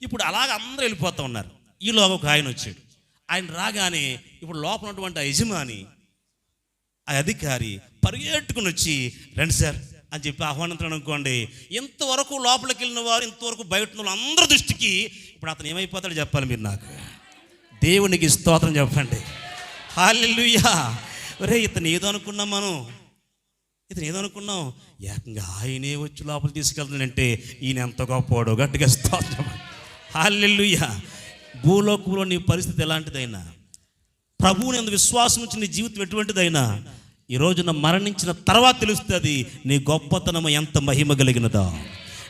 ఇప్పుడు అలాగ అందరూ వెళ్ళిపోతూ ఉన్నారు. ఈలోగా ఒక ఆయన వచ్చాడు. ఆయన రాగానే ఇప్పుడు లోపల ఉన్నటువంటి ఆ యజమాని, ఆ అధికారి పరిగెట్టుకుని వచ్చి రండి సార్ అని చెప్పి ఆహ్వానించడం అనుకోండి. ఇంతవరకు లోపలికి వెళ్ళిన వారు, ఇంతవరకు బయట ఉన్న వాళ్ళు అందరి దృష్టికి ఇప్పుడు అతను ఏమైపోతాడో చెప్పాలి మీరు నాకు. దేవునికి స్తోత్రం చెప్పండి. హల్లెలూయా. ఒరే ఇతను ఏదో అనుకున్నాం, ఇతను ఏదో అనుకున్నాం, ఏకంగా ఆయనే వచ్చి లోపల తీసుకెళ్తాడంటే ఈయన ఎంత గొప్పవాడు. గట్టిగా స్తోత్రం. హల్లెలూయా. భూలోకంలో నీ పరిస్థితి ఎలాంటిదైనా, ప్రభువుని అందు విశ్వాసం నుంచి నీ జీవితం ఎటువంటిదైనా, ఈ రోజున మరణించిన తర్వాత తెలుస్తుంది నీ గొప్పతనం ఎంత మహిమ కలిగినదో.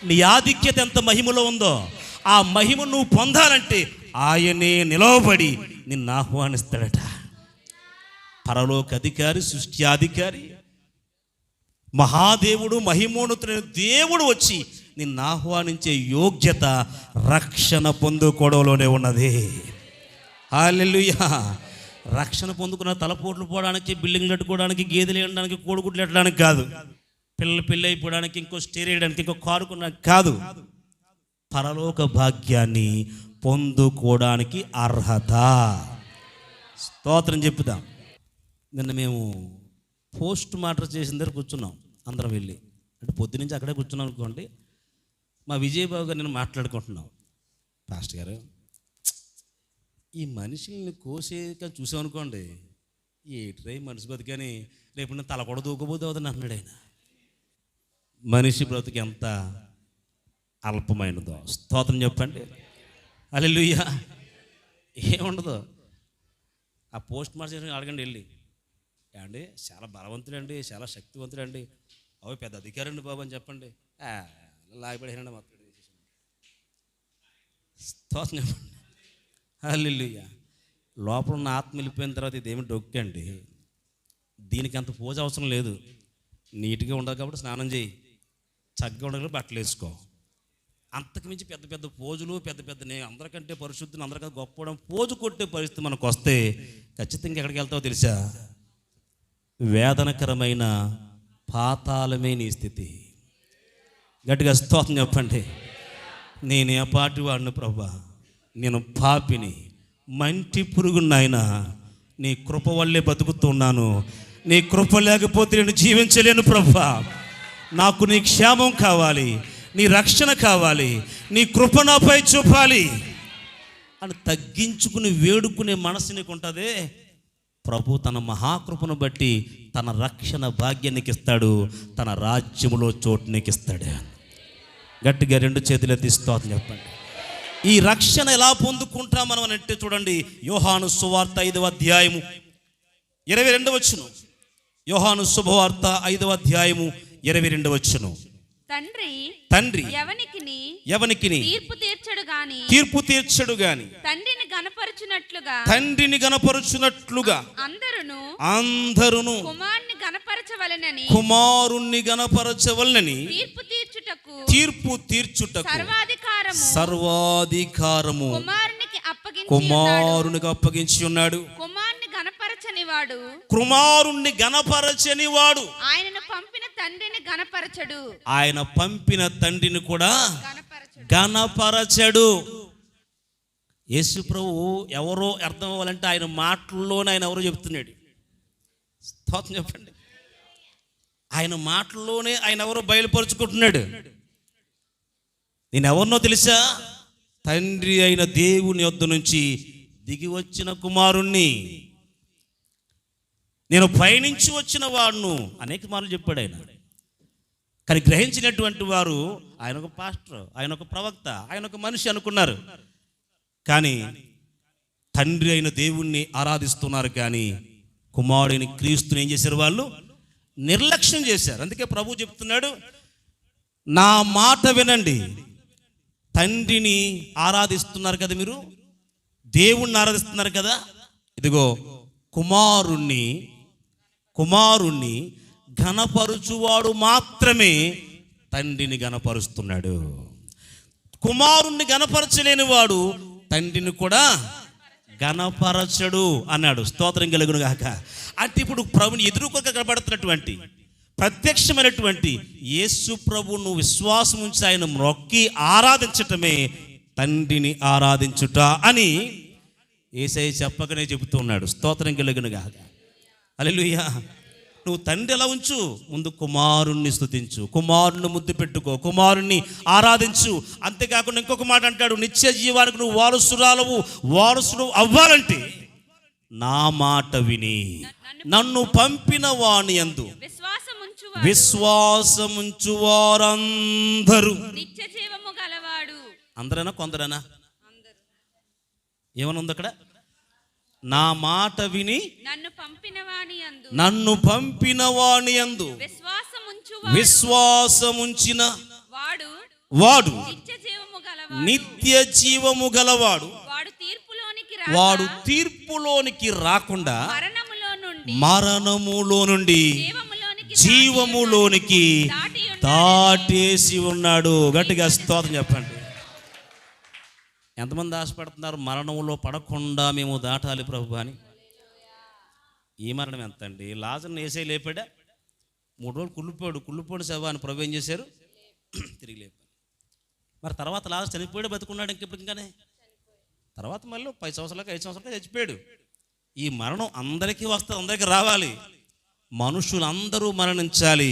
నీ ఆధిక్యత ఎంత మహిమలో ఉందో ఆ మహిమ నువ్వు పొందాలంటే ఆయనే నిలవబడి నిన్ను ఆహ్వానిస్తాడట. పరలోక అధికారి, సృష్టి అధికారి, మహాదేవుడు, మహిమోన్నతుడైన దేవుడు వచ్చి నిన్ను ఆహ్వానించే యోగ్యత రక్షణ పొందుకోవడంలోనే ఉన్నది. హల్లెలూయా. రక్షణ పొందుకున్న తలపోట్లు పోవడానికి, బిల్డింగ్లు కట్టుకోవడానికి, గేదెలు వేయడానికి, కోడిగుడ్లు పెట్టడానికి కాదు, పిల్లలు పెళ్ళి అయిపోవడానికి, ఇంకో స్టే వేయడానికి, ఇంకో కారు కొనడానికి కాదు. పరలోక భాగ్యాన్ని పొందుకోవడానికి అర్హత. స్తోత్రం చెప్పుదాం. నిన్న మేము పోస్ట్ మార్టం చేసిన దగ్గర కూర్చున్నాం అందరం వెళ్ళి. అంటే పొద్దునుంచి అక్కడే కూర్చున్నాం అనుకోండి. మా విజయబాబు గారు నేను మాట్లాడుకుంటున్నాం, పాస్టర్ గారు ఈ మనిషిని కోసేక చూసామనుకోండి, ఏట్రై మనిషి బతికని రేపు నేను తల కూడా దూకపోతే అవుతుంది అన్నాడు ఆయన. మనిషి బ్రతుకు ఎంత అల్పమైనదో. స్తోత్రం చెప్పండి. హల్లెలూయా. ఏముండదు. ఆ పోస్ట్ మార్టం అడగండి వెళ్ళి, అండి చాలా బలవంతుడండి, చాలా శక్తివంతుడండి, అవి పెద్ద అధికారి అండి బాబు అని చెప్పండి. లాగిపడేనండి మొత్తం. స్తోత్రం చెప్పండి. హల్లెలూయా. లోపల ఉన్న ఆత్మ వెళ్ళిపోయిన తర్వాత ఇదేమి డొక్కండి. దీనికి అంత పూజ అవసరం లేదు. నీట్గా ఉండదు కాబట్టి స్నానం చేయి, చక్కగా ఉండదు బట్టలు వేసుకో. అంతకు మించి పెద్ద పెద్ద పోజులు, పెద్ద పెద్ద అందరికంటే పరిశుద్ధిని, అందరికంటే గొప్పవడం, పోజు కొట్టే పరిస్థితి మనకు వస్తే ఖచ్చితంగా ఎక్కడికి వెళ్తావో తెలుసా? వేదనకరమైన పాతాళమే నీ స్థితి. గట్టిగా స్తోత్రం చెప్పండి. నేను ఏ పాటి వాడిని ప్రభా, నేను పాపిని, మంటి పురుగున్నాయినా, నీ కృప వల్లే బతుకుతున్నాను. నీ కృప లేకపోతే నేను జీవించలేను ప్రభా. నాకు నీ క్షేమం కావాలి, నీ రక్షణ కావాలి, నీ కృప నాపై చూపాలి అని తగ్గించుకుని వేడుకునే మనసు నీకు ఉంటుందే, ప్రభు తన మహాకృపను బట్టి తన రక్షణ భాగ్యానికి ఇస్తాడు, తన రాజ్యములో చోటు నీకు ఇస్తాడు. గట్టిగా రెండు చేతులు ఎత్తి స్తోత్రం చెప్పండి. ఈ రక్షణ ఎలా పొందుకుంటాం మనం అని అంటే చూడండి, యోహాను సువార్త 5వ అధ్యాయము 22వ వచనం. యోహాను శుభవార్త 5వ అధ్యాయము 22వ వచనం. తండ్రి ఎవనికిని తీర్పు తీర్చడు గాని తండ్రిని గణపరచునట్లుగా అందరును కుమారుణ్ణి గణపరచవలెనని తీర్పు తీర్చుటకు సర్వాధికారము కుమారునికి అప్పగించి ఉన్నాడు. కుమారుణ్ణి గణపరచని వాడు ఆయన పంపిన తండ్రిని కూడా గణపరచడు. యేసు ప్రభు ఎవరో అర్థం అవ్వాలంటే ఆయన మాటల్లోనే ఆయన ఎవరో చెప్తున్నాడు. స్తోత్రం చెప్పండి. ఆయన మాటల్లోనే ఆయన ఎవరో బయలుపరుచుకుంటున్నాడు. నేను ఎవరినో తెలుసా? తండ్రి అయిన దేవుని యొద్ద నుంచి దిగి వచ్చిన కుమారుణ్ణి, నేను పయనించి వచ్చిన వాడును అనేక మార్లు చెప్పాడు ఆయన. కానీ గ్రహించినటువంటి వారు ఆయన ఒక పాస్టర్, ఆయన ఒక ప్రవక్త, ఆయన ఒక మనిషి అనుకున్నారు. కానీ తండ్రి అయిన దేవుణ్ణి ఆరాధిస్తున్నారు, కానీ కుమారుడిని క్రీస్తుని ఏం చేశారు? వాళ్ళు నిర్లక్ష్యం చేశారు. అందుకే ప్రభు చెప్తున్నాడు, నా మాట వినండి. తండ్రిని ఆరాధిస్తున్నారు కదా మీరు, దేవుణ్ణి ఆరాధిస్తున్నారు కదా, ఇదిగో కుమారుణ్ణి ఘనపరుచువాడు మాత్రమే తండ్రిని ఘనపరుస్తున్నాడు. కుమారుణ్ణి ఘనపరచలేని వాడు తండ్రిని కూడా ఘనపరచడు అన్నాడు. స్తోత్రం కలుగును గాక. అంటే ఇప్పుడు ప్రభుని ఎదురుకొక కనబడుతున్నటువంటి ప్రత్యక్షమైనటువంటి యేసు ప్రభును విశ్వాసం ఉంచి ఆయన మొక్కి ఆరాధించటమే తండ్రిని ఆరాధించుట అని యేసయ్య చెప్పకనే చెబుతున్నాడు. స్తోత్రం కలుగును గాక. హల్లెలూయా. నువ్వు తండ్రి ఎలా ఉంచు, ముందు కుమారుణ్ణి స్తుతించు, కుమారుణ్ణి ముద్దు పెట్టుకో, కుమారుణ్ణి ఆరాధించు. అంతేకాకుండా ఇంకొక మాట అంటాడు, నిత్య జీవానికి నువ్వు వారసుడు అవ్వాలంటే నా మాట విని నన్ను పంపిన వాని యందు విశ్వాసముంచు వారందరూ. అందరేనా కొందరేనా? ఏమనుంది అక్కడ? నా మాట విని నన్ను పంపిన వాని యందు విశ్వాసముంచిన వాడు నిత్య జీవము గలవాడు. నిత్య జీవము గలవాడు. వాడు తీర్పులోనికి రాకుండా మరణములో నుండి జీవములోనికి దాటేసి ఉన్నాడు. గట్టిగా స్తోత్రం చెప్పండి. ఎంతమంది ఆశపడుతున్నారు మరణంలో పడకుండా మేము దాటాలి ప్రభు అని? ఈ మరణం ఎంత అండి? లాజర్ని వేసే లేపాడా? 3 రోజులు కుళ్ళిపోడు శవాన్ని ప్రభు ఏం చేశారు? తిరిగి లేపారు. మరి తర్వాత లాజర్ చనిపోయాడు, బతుకున్నాడు ఇంకెప్పటికనే? తర్వాత మళ్ళీ 10 సంవత్సరాలకు 5 సంవత్సరాలకు చచ్చిపోయాడు. ఈ మరణం అందరికీ వస్తుంది, అందరికీ రావాలి. మనుషులందరూ మరణించాలి,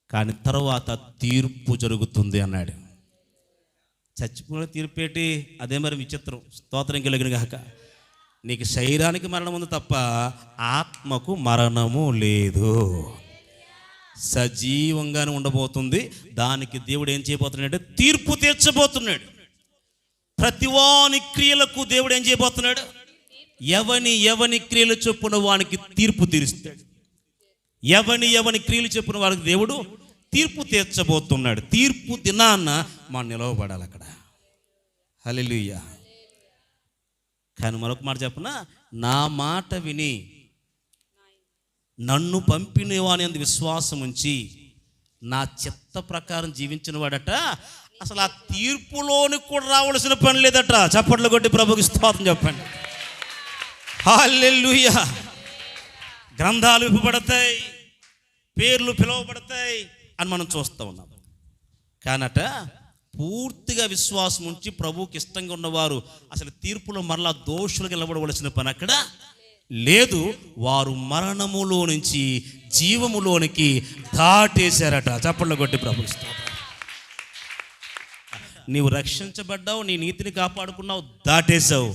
కానీ తర్వాత తీర్పు జరుగుతుంది అన్నాడు. చచ్చిపోయిన తీర్పేటి? అదే మరి విచిత్రం. స్తోత్రం కలిగిన గాక. నీకు శరీరానికి మరణం ఉంది తప్ప ఆత్మకు మరణము లేదు. సజీవంగానే ఉండబోతుంది. దానికి దేవుడు ఏం చేయబోతున్నాడు? తీర్పు తీర్చబోతున్నాడు. ప్రతివాని క్రియలకు దేవుడు ఏం చేయబోతున్నాడు? ఎవని క్రియలు చొప్పున వానికి తీర్పు తీరుస్తాడు. ఎవని క్రియలు చొప్పున వారికి దేవుడు తీర్పు తీర్చబోతున్నాడు. తీర్పు దినాన్న మనం నిలవబడాలి అక్కడ. హల్లెలూయా. కానీ మరొక మాట చెప్పనా? నా మాట విని నన్ను పంపిన వాని అందు విశ్వాసం ఉంచి నా చిత్త ప్రకారం జీవించిన వాడట అసలు ఆ తీర్పులోనికి కూడా రావాల్సిన పని లేదట. చప్పట్లు కొట్టి ప్రభుకి స్తోత్రం చెప్పండి. హల్లెలూయా. గ్రంథాలు విప్పబడతాయి, పేర్లు పిలువబడతాయి అని మనం చూస్తూ ఉన్నాం. కానట పూర్తిగా విశ్వాసం ఉంచి ప్రభువుకి ఇష్టంగా ఉన్నవారు అసలు తీర్పులో మరలా దోషులకు నిలబడవలసిన పని అక్కడ లేదు. వారు మరణములో నుంచి జీవములోనికి దాటేశారట. చప్పట్లు కొట్టి ప్రభుకి స్తోత్రం. నీవు రక్షించబడ్డావు, నీ నీతిని కాపాడుకున్నావు, దాటేశావు.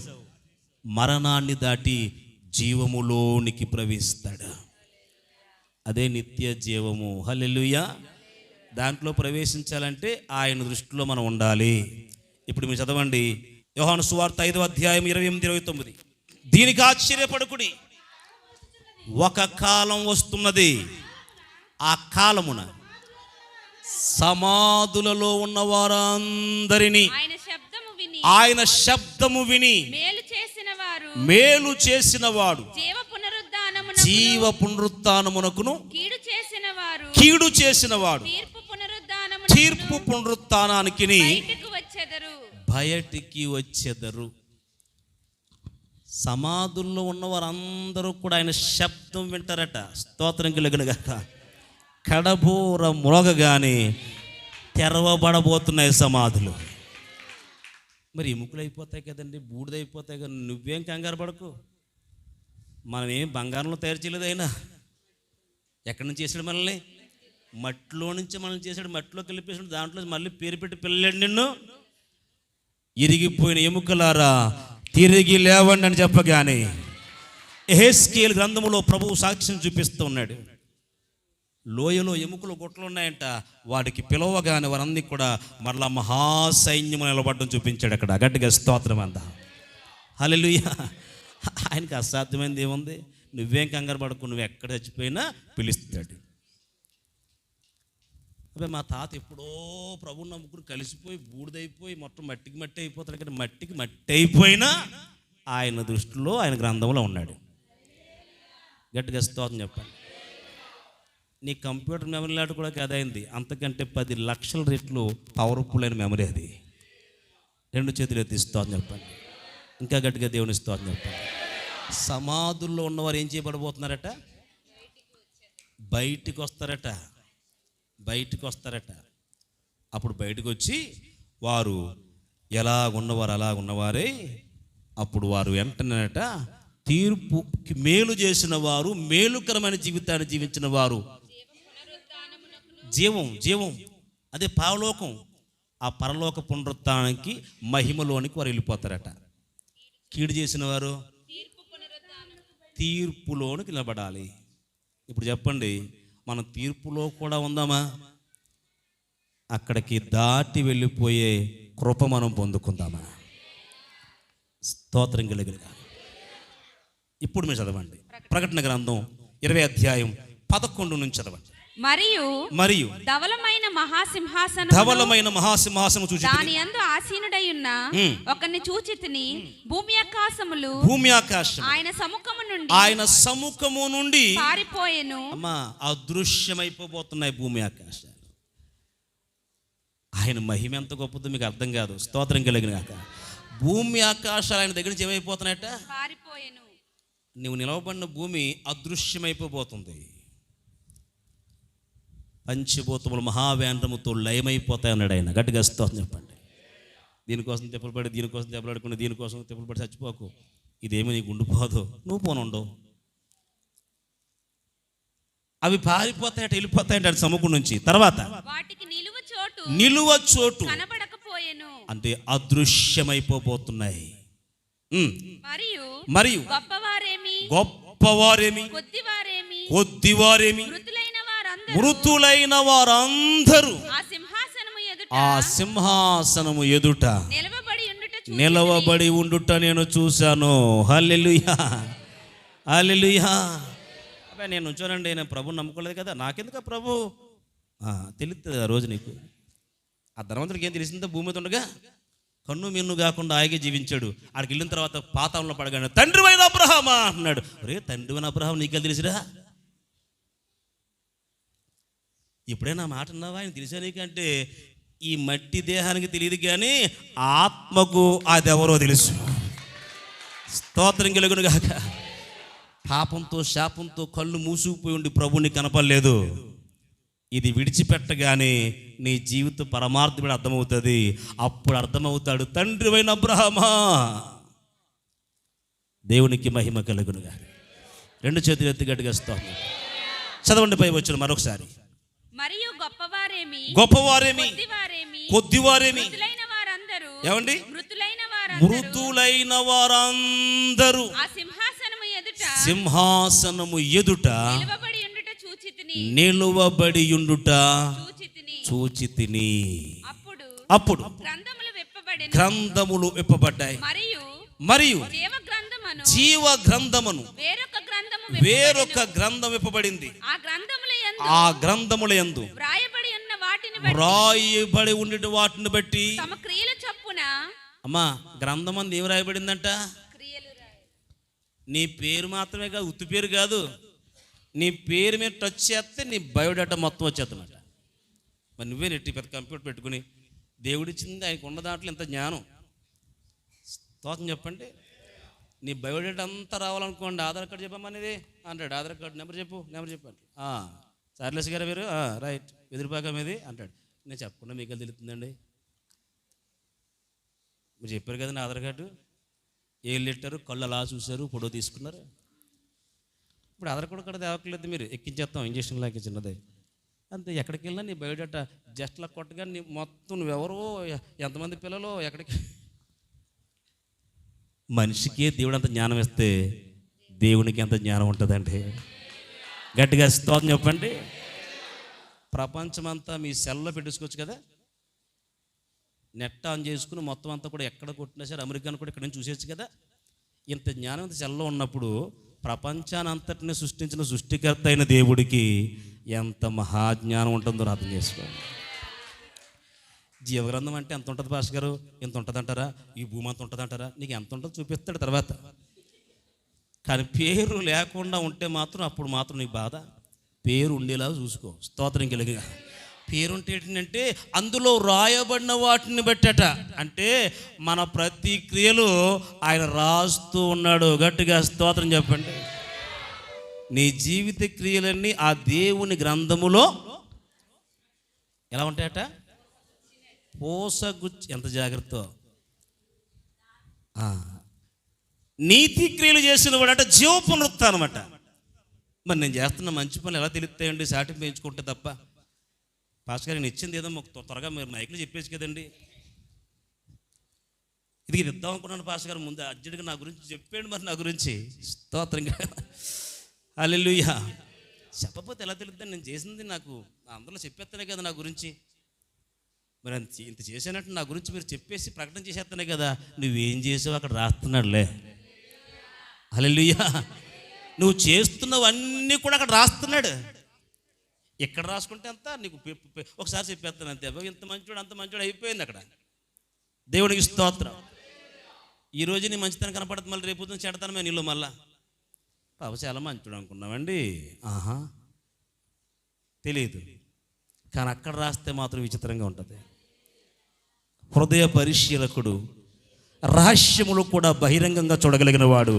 మరణాన్ని దాటి జీవములోనికి ప్రవేశిస్తాడు. అదే నిత్య జీవము. హల్లెలూయా. దాంట్లో ప్రవేశించాలంటే ఆయన దృష్టిలో మనం ఉండాలి. ఇప్పుడు మీరు చదవండి యోహాను సువార్త 5వ అధ్యాయం 28-29. దీనికి ఆశ్చర్యపడకుడి, ఒక కాలం వస్తున్నది, ఆ కాలమున సమాధులలో ఉన్న వారందరినీ ఆయన శబ్దము విని మేలు చేసిన వాడు జీవ పునరుత్థానమునకును కీడు చేసిన వాడు తీర్పు పునరుత్థానానికి బయటికి వచ్చెదరు. సమాధుల్లో ఉన్న వారందరూ కూడా ఆయన శబ్దం వింటారట. స్తోత్రం కలుగునుగాక. కడబోర మ్రోగగానే తెరవబడబోతున్నాయి సమాధులు. మరి ఎముకలు అయిపోతాయి కదండి, బూడిదైపోతాయి కదా. నువ్వేం కంగారు పడకు. మనం ఏం బంగారంలో తయారు చేయలేదు. అయినా ఎక్కడి నుంచి చేసాడు మనల్ని? మట్టిలో నుంచి మనల్ని చేశాడు. మట్టిలో కలిపేసాడు. దాంట్లో మళ్ళీ పేరు పెట్టి పిల్లలేడు నిన్ను. ఇరిగిపోయిన ఎముకలారా తిరిగి లేవండి అని చెప్పగానే యెహెజ్కేలు గ్రంథములో ప్రభువు సాక్ష్యం చూపిస్తూ ఉన్నాడు. లోయలో ఎముకలు గుట్టలు ఉన్నాయంట. వాడికి పిలవగానే వారందరికీ కూడా మరలా మహాసైన్యము నిలబడడం చూపించాడు అక్కడ. గట్టిగా స్తోత్రం అంతా. హల్లెలూయా. ఆయనకి అసాధ్యమైనది ఏముంది? నువ్వేం కంగారు పడకు. నువ్వు ఎక్కడ చచ్చిపోయినా పిలుస్తాడు. అదే మా తాత ఎప్పుడో ప్రభువుని నమ్ముకుని కలిసిపోయి బూడిదైపోయి మొత్తం మట్టికి మట్టి అయిపోతాడు. కానీ మట్టికి మట్టి అయిపోయినా ఆయన దృష్టిలో ఆయన గ్రంథంలో ఉన్నాడు. గట్టిగా స్తోత్రం చెప్పండి. నీ కంప్యూటర్ మెమరీ లాంటి కూడా కదైంది. అంతకంటే 10 లక్షల రెట్లు పవర్ఫుల్ అయిన మెమరీ అది. 2 చేతులు ఎత్తి స్తోత్రం చెప్పండి. ఇంకా గట్టిగా దేవుని స్తోత్రం చెప్పండి. సమాధుల్లో ఉన్నవారు ఏం చేయబడబోతున్నారట? బయటికి వస్తారట. అప్పుడు బయటకు వచ్చి వారు ఎలాగున్నవారు అలాగున్నవారే. అప్పుడు వారు వెంటనేట తీర్పుకి మేలు చేసిన వారు, మేలుకరమైన జీవితాన్ని జీవించిన వారు, జీవం అదే పరలోకం, ఆ పరలోక పునరుత్థానానికి మహిమలోనికి వారు వెళ్ళిపోతారట. కీడు చేసిన వారు తీర్పులోనికి నిలబడాలి. ఇప్పుడు చెప్పండి, మనం తీర్పులో కూడా ఉందామా? అక్కడికి దాటి వెళ్ళిపోయే కృప మనం పొందుకుందామా? స్తోత్రం కలిగినగా. ఇప్పుడు మీరు చదవండి ప్రకటన గ్రంథం 20 అధ్యాయం 11 నుంచి చదవండి. మరియు ధవలమైన మహాసింహాసనం చూచి దాని యందు ఆసీనుడై ఉన్న ఒకరిని చూచితిని. భూమి ఆకాశం ఆయన సముఖము నుండి పారిపోయెను. అమ్మా, అదృశ్యమైపోతున్నాయి భూమి ఆకాశాలు. ఆయన మహిమ ఎంత గొప్పదో మీకు అర్థం కాదు. స్తోత్రం కలిగిన గాక. భూమి ఆకాశాలు ఆయన దగ్గర నుంచి ఏమైపోతున్నాయట? పారిపోయెను. నువ్వు నిలవబడిన భూమి అదృశ్యమైపోతుంది. పంచభూతములు మహావేంద్రముతో లయమైపోతాయి అన్నాడు ఆయన. గట్టిగా స్తోత్రం చెప్పండి. దీనికోసం తెప్పలపడి, దీనికోసం తెప్పలాడుకుని, దీనికోసం తెప్పలపడి చచ్చిపోకు. ఇదేమి నీకు ఉండిపోదు, నువ్వు పోనుండవు. అవి పారిపోతాయట, వెళ్ళిపోతాయంట ఆయన సముఖం నుంచి. తర్వాత వాటికి నిలువ చోటు కనబడకపోయెను. అంటే అదృశ్యమైపోతున్నాయి. మరియు గొప్పవారేమి కొద్దివారేమి మృతులైన వారందరూ ఆ సింహాసనము ఎదుట నిలవబడి ఉండుట నేను చూశాను. హల్లెలూయా, హల్లెలూయా. అబ్బాయి, నేను ఉంచానండి, నేను ప్రభుని నమ్ముకోలేదు కదా, నాకెందుకు ప్రభు తెలుస్తుంది ఆ రోజు నీకు. ఆ ధనవంతుడికి ఏం తెలిసిందో, భూమి మీద ఉండగా కన్ను మిన్ను కాకుండా ఆగి జీవించాడు. ఆడికి వెళ్ళిన తర్వాత పాతాళంలో పడగానే తండ్రివైన అబ్రహామా అన్నాడు. రే, తండ్రివైన అబ్రహాం నీకే తెలిసిరా? ఎప్పుడైనా మాట అన్నావా? ఆయన తెలిసా నీకంటే ఈ మట్టి దేహానికి తెలియదు, కానీ ఆత్మకు అదెవరో తెలుసు. స్తోత్రం కలుగును గాక. పాపంతో శాపంతో కళ్ళు మూసుకుపోయి ఉండి ప్రభుని కనపడలేదు. ఇది విడిచిపెట్టగానే నీ జీవిత పరమార్థం అర్థమవుతుంది. అప్పుడు అర్థమవుతాడు తండ్రివైన అబ్రహామా. దేవునికి మహిమ కలుగునుగా. రెండు చేతులు ఎత్తి గట్టిగా స్తోత్రం చదవండి. పై వచ్చిన మరొకసారి. మరియు గొప్పవారేమి కొద్దివారేమి ఏమండి? మృతులైన వారందరూ సింహాసనము ఎదుట నిలువబడి ఉండుట చూచితిని. అప్పుడు గ్రంథములు విప్పబడ్డాయి. మరియు జీవ గ్రంథమును వేరొక గ్రంథం విప్పబడింది. ఆ గ్రంథముల యందు వ్రాయబడి ఉండి వాటిని బట్టి అమ్మా, గ్రంథం అందు ఏం రాయబడిందంట? నీ పేరు మాత్రమే కాదు, ఉత్తి పేరు కాదు. నీ పేరు మీద టచ్ చేస్తే నీ బయోడేటా మొత్తం వచ్చేస్తున్నమాట. మరి నువ్వే నెట్టి పెద్ద కంప్యూటర్ పెట్టుకుని దేవుడిచ్చింది ఆయనకు ఉన్న దాంట్లో ఎంత జ్ఞానం. స్తోత్రం చెప్పండి. నీ బయోడేటా అంతా రావాలనుకోండి, ఆధార్ కార్డు చెప్పమనేది అంటాడు. ఆధార్ కార్డు నెంబర్ చెప్పండి. చార్లెస్ గారు మీరు రైట్, ఎదురుపాక మీది అంటాడు. నేను చెప్పకుండా మీకు తెలుస్తుందండి. మీరు చెప్పారు కదండి ఆధార్ కార్డు, ఏళ్ళు పెట్టారు, కళ్ళు అలా చూశారు, ఫోటో తీసుకున్నారు. ఇప్పుడు ఆధార్ కార్డు కూడా తేవట్లేదు, మీరు ఎక్కించేస్తాం ఇంజక్షన్ లాగా చిన్నది అంతే. ఎక్కడికి వెళ్ళినా నీ బయోడేటా జస్ట్ లా కొట్టగా నీ మొత్తం నువ్వెవరో, ఎంతమంది పిల్లలు, ఎక్కడికి. మనిషికే దేవుడు అంత జ్ఞానం ఇస్తే దేవునికి ఎంత జ్ఞానం ఉంటుందండి. గట్టిగా స్తోత్రం చెప్పండి. ప్రపంచమంతా మీ సెల్లో పెట్టేసుకోవచ్చు కదా, నెట్ ఆన్ చేసుకుని మొత్తం అంతా కూడా ఎక్కడ కొట్టినా సరే అమెరికాను కూడా ఇక్కడ నుంచి చూసేచ్చు కదా. ఇంత జ్ఞానం ఇంత సెల్లో ఉన్నప్పుడు ప్రపంచాన్ని అంతటిని సృష్టించిన సృష్టికర్త అయిన దేవుడికి ఎంత మహాజ్ఞానం ఉంటుందో అర్థం చేసుకోండి. జీవగ్రంథం అంటే ఎంత ఉంటుంది భాష గారు? ఎంత ఉంటుంది అంటారా? ఈ భూమి అంత ఉంటుంది అంటారా? నీకు ఎంత ఉంటుందో చూపిస్తాడు తర్వాత. కానీ పేరు లేకుండా ఉంటే మాత్రం అప్పుడు మాత్రం నీకు బాధ. పేరు ఉండేలా చూసుకో. స్తోత్రం కలిగిన పేరుంటే ఏంటంటే అందులో రాయబడిన వాటిని బట్టట. అంటే మన ప్రతి క్రియలు ఆయన రాస్తూ ఉన్నాడు. గట్టిగా స్తోత్రం చెప్పండి. నీ జీవిత క్రియలన్నీ ఆ దేవుని గ్రంథములో ఎలా ఉంటాయట? పోసగుచ్చి. ఎంత జాగ్రత్త. నీతి క్రియలు చేసిన వాడు అంటే జీవ పునరుత్థానం అనమాట. మరి నేను చేస్తున్న మంచి పనులు ఎలా తెలుస్తాయండి? సాటింపు పెంచుకుంటే తప్ప. పాస్టర్ గారు నేను ఇచ్చింది ఏదో త్వరగా మీరు మైకులు చెప్పేసి కదండి. ఇది ఇద్దాం అనుకున్నాను పాస్టర్ గారు, ముందు అర్జెంటుగా నా గురించి చెప్పాడు. మరి నా గురించి స్తోత్రంగా హల్లెలూయా. చెప్పకపోతే ఎలా తెలుద్దని? నేను చేసింది నాకు అందరూ చెప్పేస్తానే కదా నా గురించి. మరి ఇంత చేసానంటే నా గురించి మీరు చెప్పేసి ప్రకటన చేసేస్తానే కదా. నువ్వేం చేసావు అక్కడ రాస్తున్నాడులే. హల్లెలూయా. నువ్వు చేస్తున్నవన్నీ కూడా అక్కడ రాస్తున్నాడు. ఇక్కడ రాసుకుంటే అంతా నీకు ఒకసారి చెప్పేస్తాను అంతే, ఇంత మంచోడు అంత మంచోడు అయిపోయింది అక్కడ. దేవునికి స్తోత్రం. ఈరోజు నీ మంచితనం కనపడుతుంది, మళ్ళీ రేపు చెడతాను మేము నీళ్ళు మళ్ళా బాబు చాలా మంచోడు అనుకున్నామండి. ఆహా తెలియదు, కానీ అక్కడ రాస్తే మాత్రం విచిత్రంగా ఉంటుంది. హృదయ పరిశీలకుడు, రహస్యములు కూడా బహిరంగంగా చూడగలిగిన వాడు,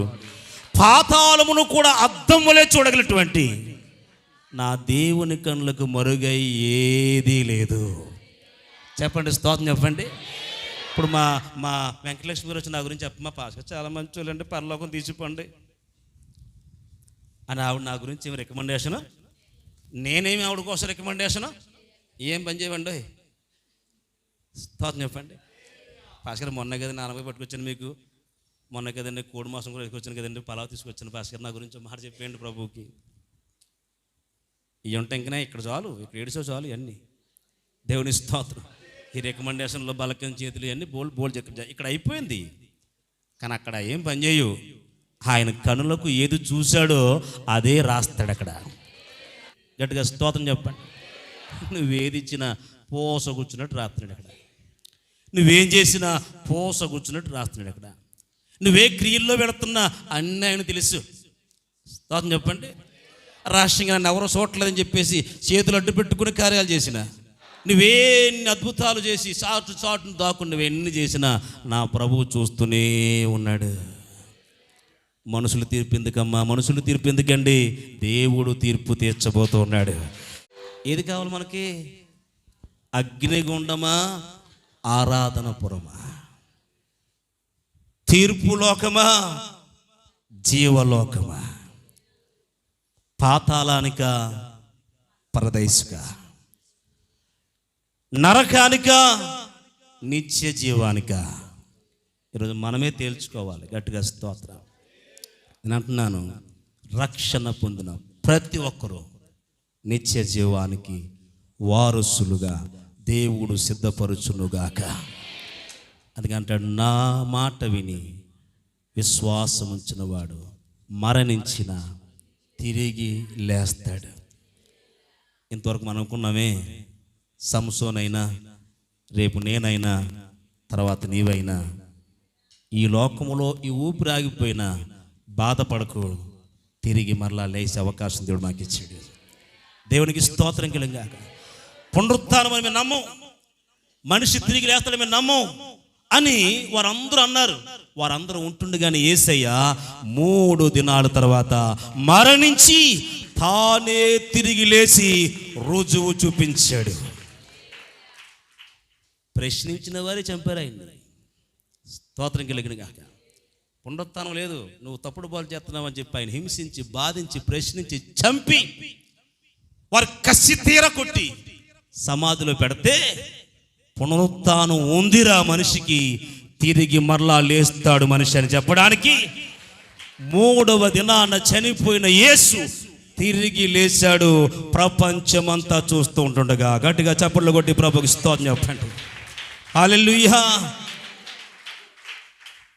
పాతాళమును కూడా అద్దం వలె చూడగలిగినటువంటి నా దేవుని కనులకు మరుగై ఏదీ లేదు. చెప్పండి స్తోత్రం చెప్పండి. ఇప్పుడు మా వెంకటలక్ష్మి గారు వచ్చి నా గురించి చెప్పమా పాస్టర్ చాలా మంచి వాళ్ళండి, పరలోకం తీసిపోండి అని ఆవిడ నా గురించి ఏమి రికమెండేషను, నేనేమి ఆవిడ కోసం రికమెండేషను, ఏం పని చేయమండి స్తోత్రం చెప్పండి. పాస్టర్ మొన్న కదా నాన్నపై పట్టుకొచ్చాను మీకు, మొన్న కదండి కోడి మాసం కూడా తీసుకొచ్చాను కదండి, పలావ్ తీసుకొచ్చాను పాస్టర్ నా గురించి మాట చెప్పేయండి ప్రభువుకి. ఇవి ఉంటాయి ఇంకనే ఇక్కడ చాలు, ఇక్కడ ఏడుసో చాలు ఇవన్నీ. దేవుని స్తోత్రం. ఈ రికమెండేషన్లో బలకం చేతులు ఇవన్నీ బోల్ ఇక్కడ అయిపోయింది. కానీ అక్కడ ఏం పని చేయు, ఆయన కనులకు ఏది చూశాడో అదే రాస్తాడు అక్కడ. గట్టిగా స్తోత్రం చెప్పండి. నువ్వేది ఇచ్చినా పోస కూర్చున్నట్టు రాస్తున్నాడు అక్కడ, నువ్వేం చేసినా పోస కూర్చున్నట్టు రాస్తున్నాడు అక్కడ, నువ్వే క్రియల్లో పెడుతున్నా అన్నీ ఆయన తెలుసు. స్తోత్రం చెప్పండి. రహస్యంగా నన్ను ఎవరో చూడలేదని చెప్పేసి చేతులు అడ్డు పెట్టుకుని కార్యాలు చేసిన, నువ్వేన్ని అద్భుతాలు చేసి చాటును దాక్కుని నువ్వెన్ని చేసినా నా ప్రభువు చూస్తూనే ఉన్నాడు. మనుషులు తీర్పు ఎందుకమ్మా, మనుషులు తీర్పు ఎందుకండి, దేవుడు తీర్పు తీర్చబోతూ ఉన్నాడు. ఏది కావాలి మనకి, అగ్నిగుండమా ఆరాధనపురమా, తీర్పు లోకమా జీవలోకమా, పాతాళానిక పరదైసుక, నరకానిక నిత్య జీవానిక. ఈరోజు మనమే తేల్చుకోవాలి. గట్టిగా స్తోత్రం. నేను అంటున్నాను, రక్షణ పొందిన ప్రతి ఒక్కరూ నిత్య జీవానికి వారసులుగా దేవుడు సిద్ధపరుచునుగాక. అందుకంటాడు, నా మాట విని విశ్వాసం ఉంచిన వాడు మరణించిన తిరిగి లేస్తాడు. ఇంతవరకు మనం అనుకున్నామే, సంసోనైనా రేపు నేనైనా తర్వాత నీవైనా ఈ లోకములో ఈ ఊపిరి ఆగిపోయినా బాధపడకు, తిరిగి మరలా లేచే అవకాశం దేవుడు మాకు ఇచ్చాడు. దేవునికి స్తోత్రం కలిగాక. పునరుత్థానం అని మేము నమ్మం, మనిషి తిరిగి లేస్తాడని మేము నమ్మం అని వారందరూ అన్నారు. వారందరూ ఉంటుండగానే యేసయ్య 3 దినాల తర్వాత మరణించి తానే తిరిగి లేచి రుజువు చూపించాడు. ప్రశ్నించిన వారే చంపారు ఆయన్ని. స్తోత్రం కలిగిన గాక. పునరుత్థానం లేదు, నువ్వు తప్పుడు బాలు చేస్తున్నావు అని చెప్పి ఆయన హింసించి బాధించి ప్రశ్నించి చంపి వారు కసి తీర కొట్టి సమాధిలో పెడితే పునరుత్థానం ఉందిరా మనిషికి, తిరిగి మరలా లేస్తాడు మనిషి అని చెప్పడానికి 3వ దినాన చనిపోయిన యేసు తిరిగి లేచాడు. ప్రపంచమంతా చూస్తూ ఉంటుండగా గట్టిగా చప్పట్లు కొట్టి ప్రభుకి స్తోత్రం చెప్పండి. హల్లెలూయా.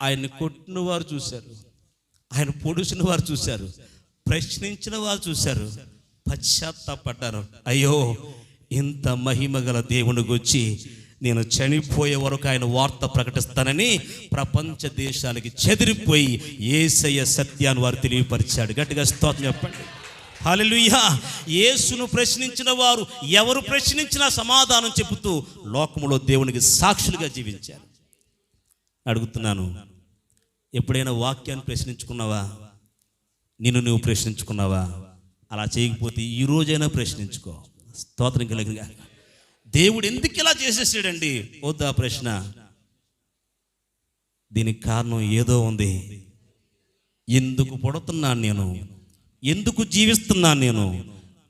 ఆయన్ని కొట్టిన వారు చూశారు, ఆయన పొడిచిన వారు చూశారు, ప్రశ్నించిన వారు చూశారు, పశ్చాత్తాపడ్డారు. అయ్యో, ఇంత మహిమ గల దేవుని గురించి నేను చనిపోయే వరకు ఆయన వార్త ప్రకటిస్తానని ప్రపంచ దేశాలకి చెదిరిపోయి యేసయ్య సత్యాన్ని వారు తెలియపరిచాడు. గట్టిగా స్తోత్రం చెప్పండి. హల్లెలూయా. యేసును ప్రశ్నించిన వారు ఎవరు ప్రశ్నించినా సమాధానం చెబుతూ లోకములో దేవునికి సాక్షులుగా జీవించారు. అడుగుతున్నాను, ఎప్పుడైనా వాక్యాన్ని ప్రశ్నించుకున్నావా? నిన్ను నువ్వు ప్రశ్నించుకున్నావా? అలా చేయకపోతే ఈ రోజైనా ప్రశ్నించుకో. స్తోత్రం కలిగిన దేవుడు ఎందుకు ఇలా చేసేసాడండి వద్దా ప్రశ్న. దీనికి కారణం ఏదో ఉంది. ఎందుకు పుడుతున్నాను నేను, ఎందుకు జీవిస్తున్నాను నేను,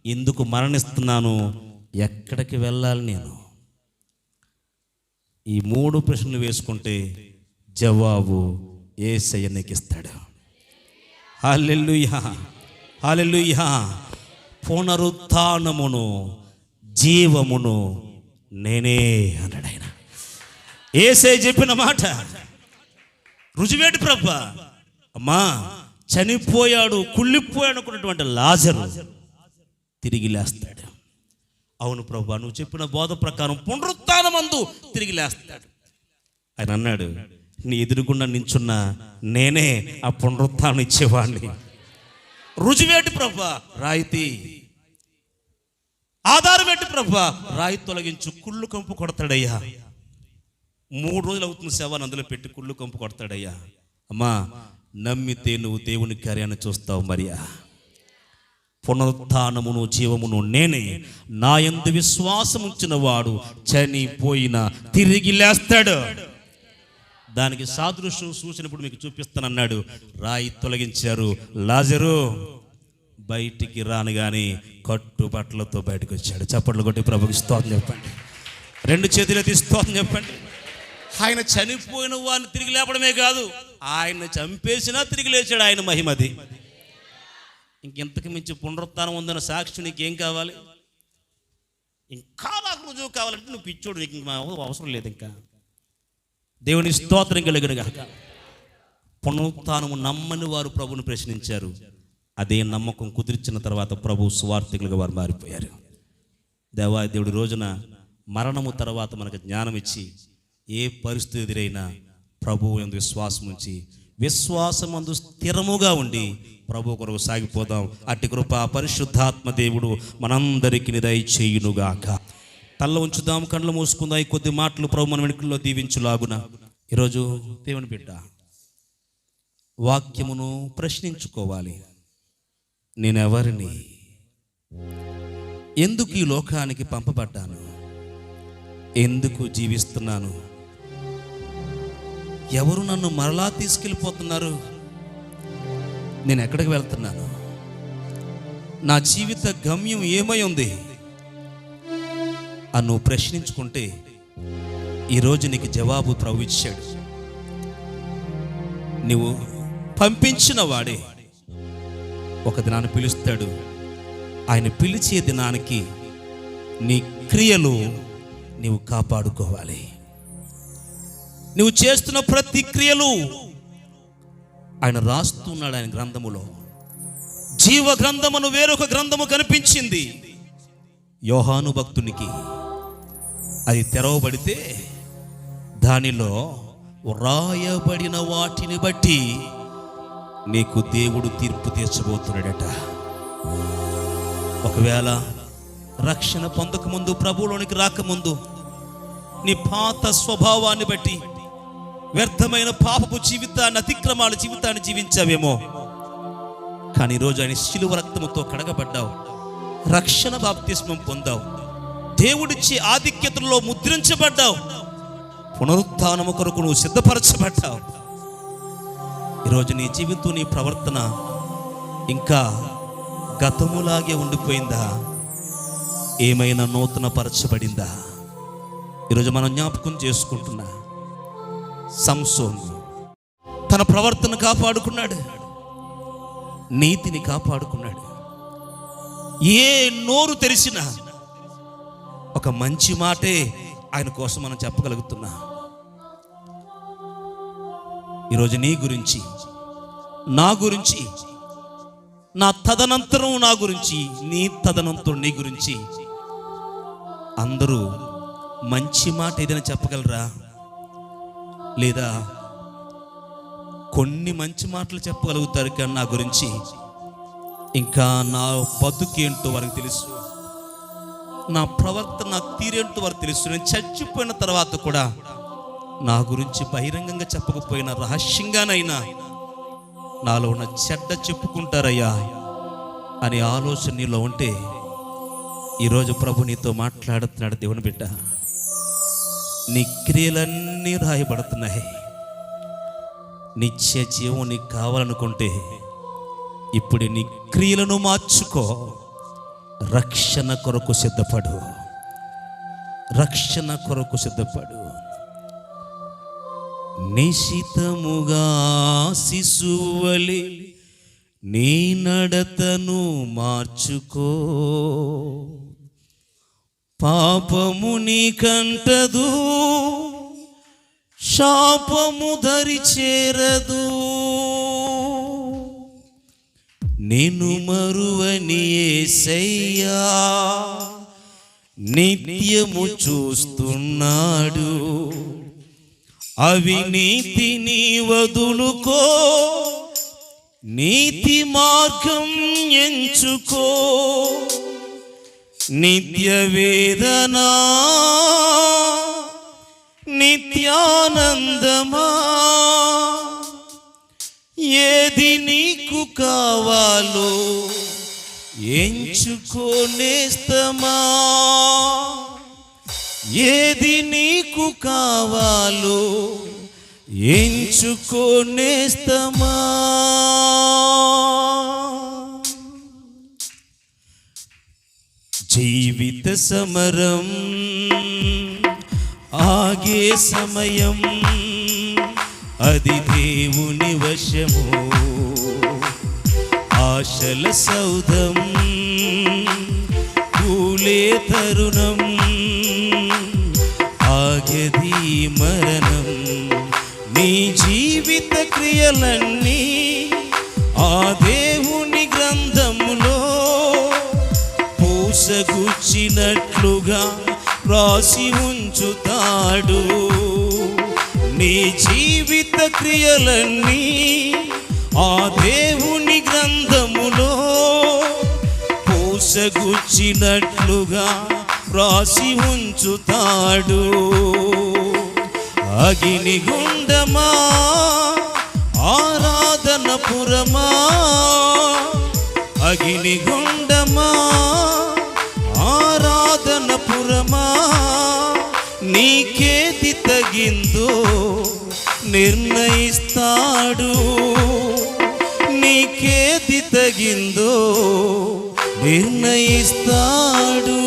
ఎందుకు మరణిస్తున్నాను, ఎక్కడికి వెళ్ళాలి నేను? ఈ 3 ప్రశ్నలు వేసుకుంటే జవాబు యేసయ్య నీకు ఇస్తాడు. హల్లెలూయా, హల్లెలూయా. పునరుత్థానమును జీవమును నేనే అన్నాడు ఆయన. యేసయ్య చెప్పిన మాట రుజువేటి ప్రభా. అమ్మా, చనిపోయాడు, కుళ్ళిపోయాడు అనుకున్నటువంటి లాజరు తిరిగి లేస్తాడు. అవును ప్రభువా, నువ్వు చెప్పిన బోధ ప్రకారం పునరుత్థానమందు తిరిగి లేస్తాడు. ఆయన అన్నాడు, నీ ఎదురుగుండా నించున్న నేనే ఆ పునరుత్థానం ఇచ్చేవాడిని. రుజువేటి ప్రభువా? రాయితీ. ఆధారం ఏంటి ప్రభువా? రాయి తొలగించు. కుళ్ళు కంపు కొడతాడయ్యా. 3 రోజులు అవుతుంది శవాన్ని అందులో పెట్టి కుళ్ళు కంపు కొడతాడయ్యా. అమ్మా, నమ్మితే నువ్వు దేవుని కార్యాన్ని చూస్తావు. మరియా, పునరుత్థానమును జీవమును నేనే, నా యందు విశ్వాసం ఉంచిన వాడు చనిపోయినా తిరిగి లేస్తాడు. దానికి సాదృశ్యం సూచనప్పుడు మీకు చూపిస్తానన్నాడు. రాయి తొలగించారు. లాజరు బయటికి రానుగానే కట్టుబట్టలతో బయటకు వచ్చాడు. చప్పట్లు కొట్టి ప్రభుకి స్తోత్రం చెప్పండి. 2 చేతులెత్తి స్తోత్రం చెప్పండి. ఆయన చనిపోయిన వారిని తిరిగి లేపడమే కాదు, ఆయన చంపేసినా తిరిగి లేచాడు. ఆయన మహిమది. ఇంకెంతకు మించి పునరుత్థానం ఉందన్న సాక్షి నీకేం కావాలి? ఇంకా నాకు రుజువు కావాలంటే నువ్వు పిచ్చోడు, నీకు ఇంకా అవసరం లేదు. ఇంకా దేవుని స్తోత్రం కలిగిన గాక. పునరుత్థానము నమ్మని వారు ప్రభువుని ప్రశ్నించారు. అదే నమ్మకం కుదిర్చిన తర్వాత ప్రభు సువార్థికులుగా వారు మారిపోయారు. దేవుడి రోజున మరణము తర్వాత మనకు జ్ఞానం ఇచ్చి ఏ పరిస్థితి ఎదురైనా ప్రభువు యందు విశ్వాసం ఉంచి విశ్వాసమందు స్థిరముగా ఉండి ప్రభు కొరకు సాగిపోదాం. అట్టి కృప పరిశుద్ధాత్మ దేవుడు మనందరికీ దయచేయునుగాక. తల్ల ఉంచుదాం, కళ్ళు మూసుకుందాం. ఈ కొద్ది మాటలు ప్రభు మన వెనుకల్లో దీవించులాగున. ఈరోజు దేవుని బిడ్డ వాక్యమును ప్రశ్నించుకోవాలి. నేనెవరిని? ఎందుకు ఈ లోకానికి పంపబడ్డాను? ఎందుకు జీవిస్తున్నాను? ఎవరు నన్ను మరలా తీసుకెళ్ళిపోతున్నారు? నేను ఎక్కడికి వెళ్తున్నాను? నా జీవిత గమ్యం ఏమై ఉంది అని నువ్వు ప్రశ్నించుకుంటే ఈరోజు నీకు జవాబు ప్రభు ఇచ్చాడు. నువ్వు పంపించిన వాడే ఒక దినాన్ని పిలుస్తాడు. ఆయన పిలిచే దినానికి నీ క్రియలు నీవు కాపాడుకోవాలి. నువ్వు చేస్తున్న ప్రతి క్రియలు ఆయన రాస్తున్నాడు. ఆయన గ్రంథములో జీవ గ్రంథమును వేరొక గ్రంథము కనిపించింది యోహాను భక్తునికి. అది తెరవబడితే దానిలో వ్రాయబడిన వాటిని బట్టి నీకు దేవుడు తీర్పు తీర్చబోతున్నాడట. ఒకవేళ రక్షణ పొందకముందు, ప్రభువులోనికి రాకముందు నీ పాత స్వభావాన్ని బట్టి వ్యర్థమైన పాపపు జీవితాన్ని, అతిక్రమాల జీవితాన్ని జీవించావేమో. కానీ ఈరోజు ఆయన శిలువ రక్తముతో కడగబడ్డావు, రక్షణ బాప్తిస్మం పొందావు, దేవుడిచ్చే ఆధిక్యతలో ముద్రించబడ్డావు, పునరుత్థానము కొరకు నువ్వు సిద్ధపరచబడ్డావు. ఈరోజు నీ జీవితం, నీ ప్రవర్తన ఇంకా గతములాగే ఉండిపోయిందా? ఏమైనా నూతన పరచబడిందా? ఈరోజు మనం జ్ఞాపకం చేసుకుంటున్నా. సంసోను తన ప్రవర్తన కాపాడుకున్నాడు, నీతిని కాపాడుకున్నాడు. ఏ నోరు తెరిచినా ఒక మంచి మాటే ఆయన కోసం మనం చెప్పగలుగుతున్నా. ఈరోజు నీ గురించి, నా గురించి, నా తదనంతరం నా గురించి, నీ తదనంతరం నీ గురించి అందరూ మంచి మాట ఏదైనా చెప్పగలరా? లేదా కొన్ని మంచి మాటలు చెప్పగలుగుతారు, కానీ నా గురించి ఇంకా నా బతుకేంటో వారికి తెలుసు, నా ప్రవర్తన, నా తీరేంటో వారికి తెలుసు. నేను చచ్చిపోయిన తర్వాత కూడా నా గురించి బహిరంగంగా చెప్పకపోయినా రహస్యంగానైనా నాలో ఉన్న చెడ్డ చెప్పుకుంటారయ్యా అనే ఆలోచన నీలో ఉంటే ఈరోజు ప్రభు నీతో మాట్లాడుతున్నాడు. దేవుని బిడ్డ, నీ క్రియలన్నీ రాయబడుతున్నాయి. నిత్య జీవం నీకు కావాలనుకుంటే ఇప్పుడు నీ క్రియలను మార్చుకో. రక్షణ కొరకు సిద్ధపడు, రక్షణ కొరకు సిద్ధపడు. నిశితముగా శిశువలి నీ నడతను మార్చుకో. పాపము నీకంటదు, శాపము దరి చేరదు. నేను మరువని యేసయ్యా నిత్యము చూస్తున్నాడు. అవినీతిని వదులుకో, నీతి మార్గం ఎంచుకో. నిత్య వేదనా నిత్యానందమా, ఏది నీకు కావాలో ఎంచుకోనేస్తమా. ఏది నీకు కావాలో ఎంచుకోనేస్తమా. జీవిత సమరం ఆగే సమయం, అది దేవుని వశము. ఆశల సౌధం కూలే తరుణం, ఆగది మరణం. నీ జీవిత క్రియలన్నీ ఆ దేవుని గ్రంథములో పూసగుచ్చినట్లుగా రాసి ఉంచుతాడు. నీ జీవిత క్రియలన్నీ ఆ దేవుని గ్రంథములో పూసగుచ్చినట్లుగా రాసి ఉంచుతాడు. అగ్నిగుండమా, ఆరాధన పురమా, అగ్నిగుండమా, ఆరాధన పురమా, నీకేది తగిందో నిర్ణయిస్తాడు. నీకేది తగిందో నిర్ణయిస్తాడు.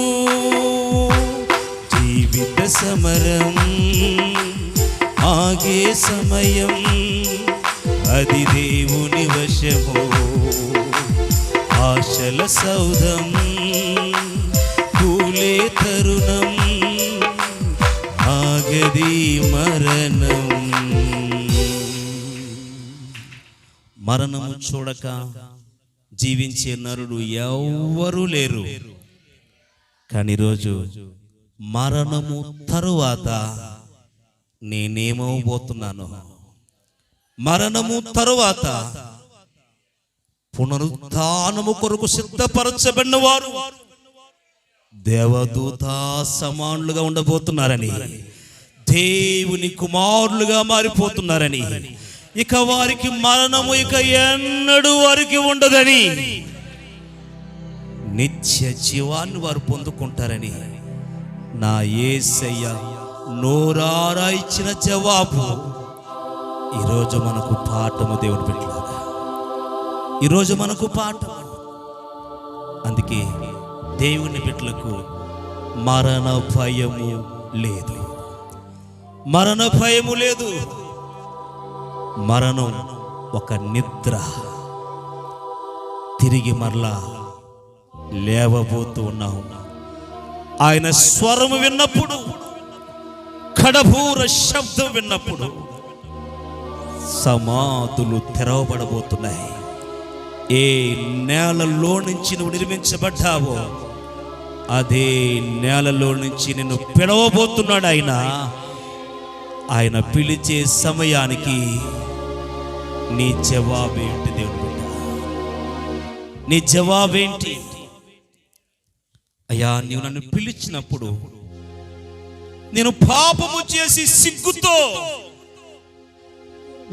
జీవిత సమరం ఆగే సమయం, అది దేవుని వశము. ఆశల సౌధం కూలే తరుణం, ఆగది మరణం. మరణము చూడక జీవించే నరుడు ఎవ్వరూ లేరు. కానీ ఈరోజు మరణము తరువాత నేనేమవబోతున్నాను, మరణము తరువాత పునరుత్థానము కొరకు సిద్ధపరచబడిన వారు దేవదూత సమానులుగా ఉండబోతున్నారని, దేవుని కుమారులుగా మారిపోతున్నారని, ఇక వారికి మరణము ఇక ఎన్నడూ వారికి ఉండదని, నిత్య జీవాన్ని వారు పొందుకుంటారని నా యేసయ్య నోరారా ఇచ్చిన జవాబు ఈరోజు మనకు పాఠము. దేవుని బిడ్డలారా, ఈరోజు మనకు పాఠం. అందుకే దేవుని బిడ్డలకు మరణ భయము లేదు, మరణ భయము లేదు. మరణం ఒక నిద్ర, తిరిగి మరలా లేవబోతూ ఉన్నాం. ఆయన స్వరము విన్నప్పుడు, కడబూర శబ్దం విన్నప్పుడు సమాధులు తెరవబడబోతున్నాయి. ఏ నేలలో నుంచి నువ్వు నిర్మించబడ్డావో అదే నేలలో నుంచి నిన్ను పిలవబోతున్నాడు ఆయన. ఆయన పిలిచే సమయానికి నీ జవాబేంటి దేవుని బిడ్డ? నీ జవాబేంటి? అయ్యా, నీవు నన్ను పిలిచినప్పుడు నేను పాపము చేసి సిగ్గుతో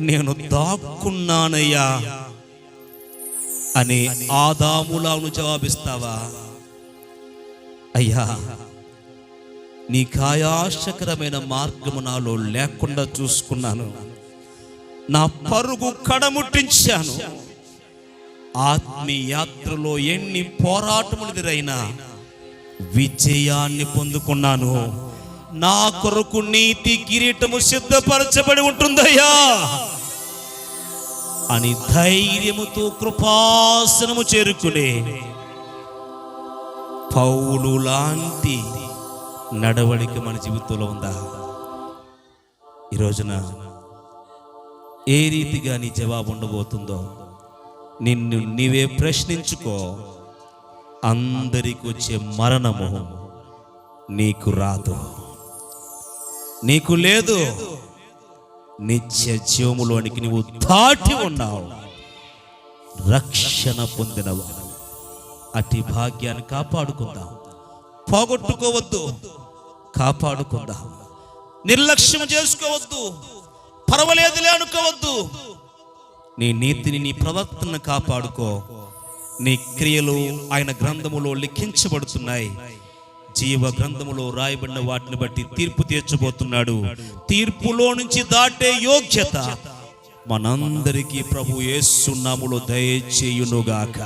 నేను దాక్కున్నానయ్యా అని ఆదాములాను జవాబిస్తావా? అయ్యా, నీ కాయాశకరమైన మార్గము నాలో లేకుండా చూసుకున్నాను, నా పరుగు కడముట్టించాను. ఆత్మీయ యాత్రలో ఎన్ని పోరాటములు ఎదురైనా విజయాన్ని పొందుకున్నాను. నా కొరకు నీతి కిరీటము సిద్ధపరచబడి ఉంటుందయ్యా అని ధైర్యముతో కృపాసనము చేరుకునే పౌలు లాంటి నడవడిక మన జీవితంలో ఉందా? ఈ రోజున ఏ రీతిగా నీ జవాబు ఉండబోతుందో నిన్ను నీవే ప్రశ్నించుకో. అందరికి వచ్చే మరణము నీకు రాదు, నీకు లేదు. నిత్య జీవములోనికి నీవు దాటి ఉన్నావు, రక్షణ పొందినవు. అతి భాగ్యాన్ని కాపాడుకుందాం, పోగొట్టుకోవద్దు, కాపాడుకుందాం. నిర్లక్ష్యం చేసుకోవద్దు, పర్వాలేదులే అనుకోవద్దు. నీ నీతిని, నీ ప్రవర్తనను కాపాడుకో. నీ క్రియలు ఆయన గ్రంథములో లిఖించబడుతున్నాయి. జీవ గ్రంథములో రాయబడిన వాటిని బట్టి తీర్పు తీర్చబోతున్నాడు. తీర్పులో నుంచి దాటే యోగ్యత మనందరికీ ప్రభు యేసు నామములో దయచేయునుగాక.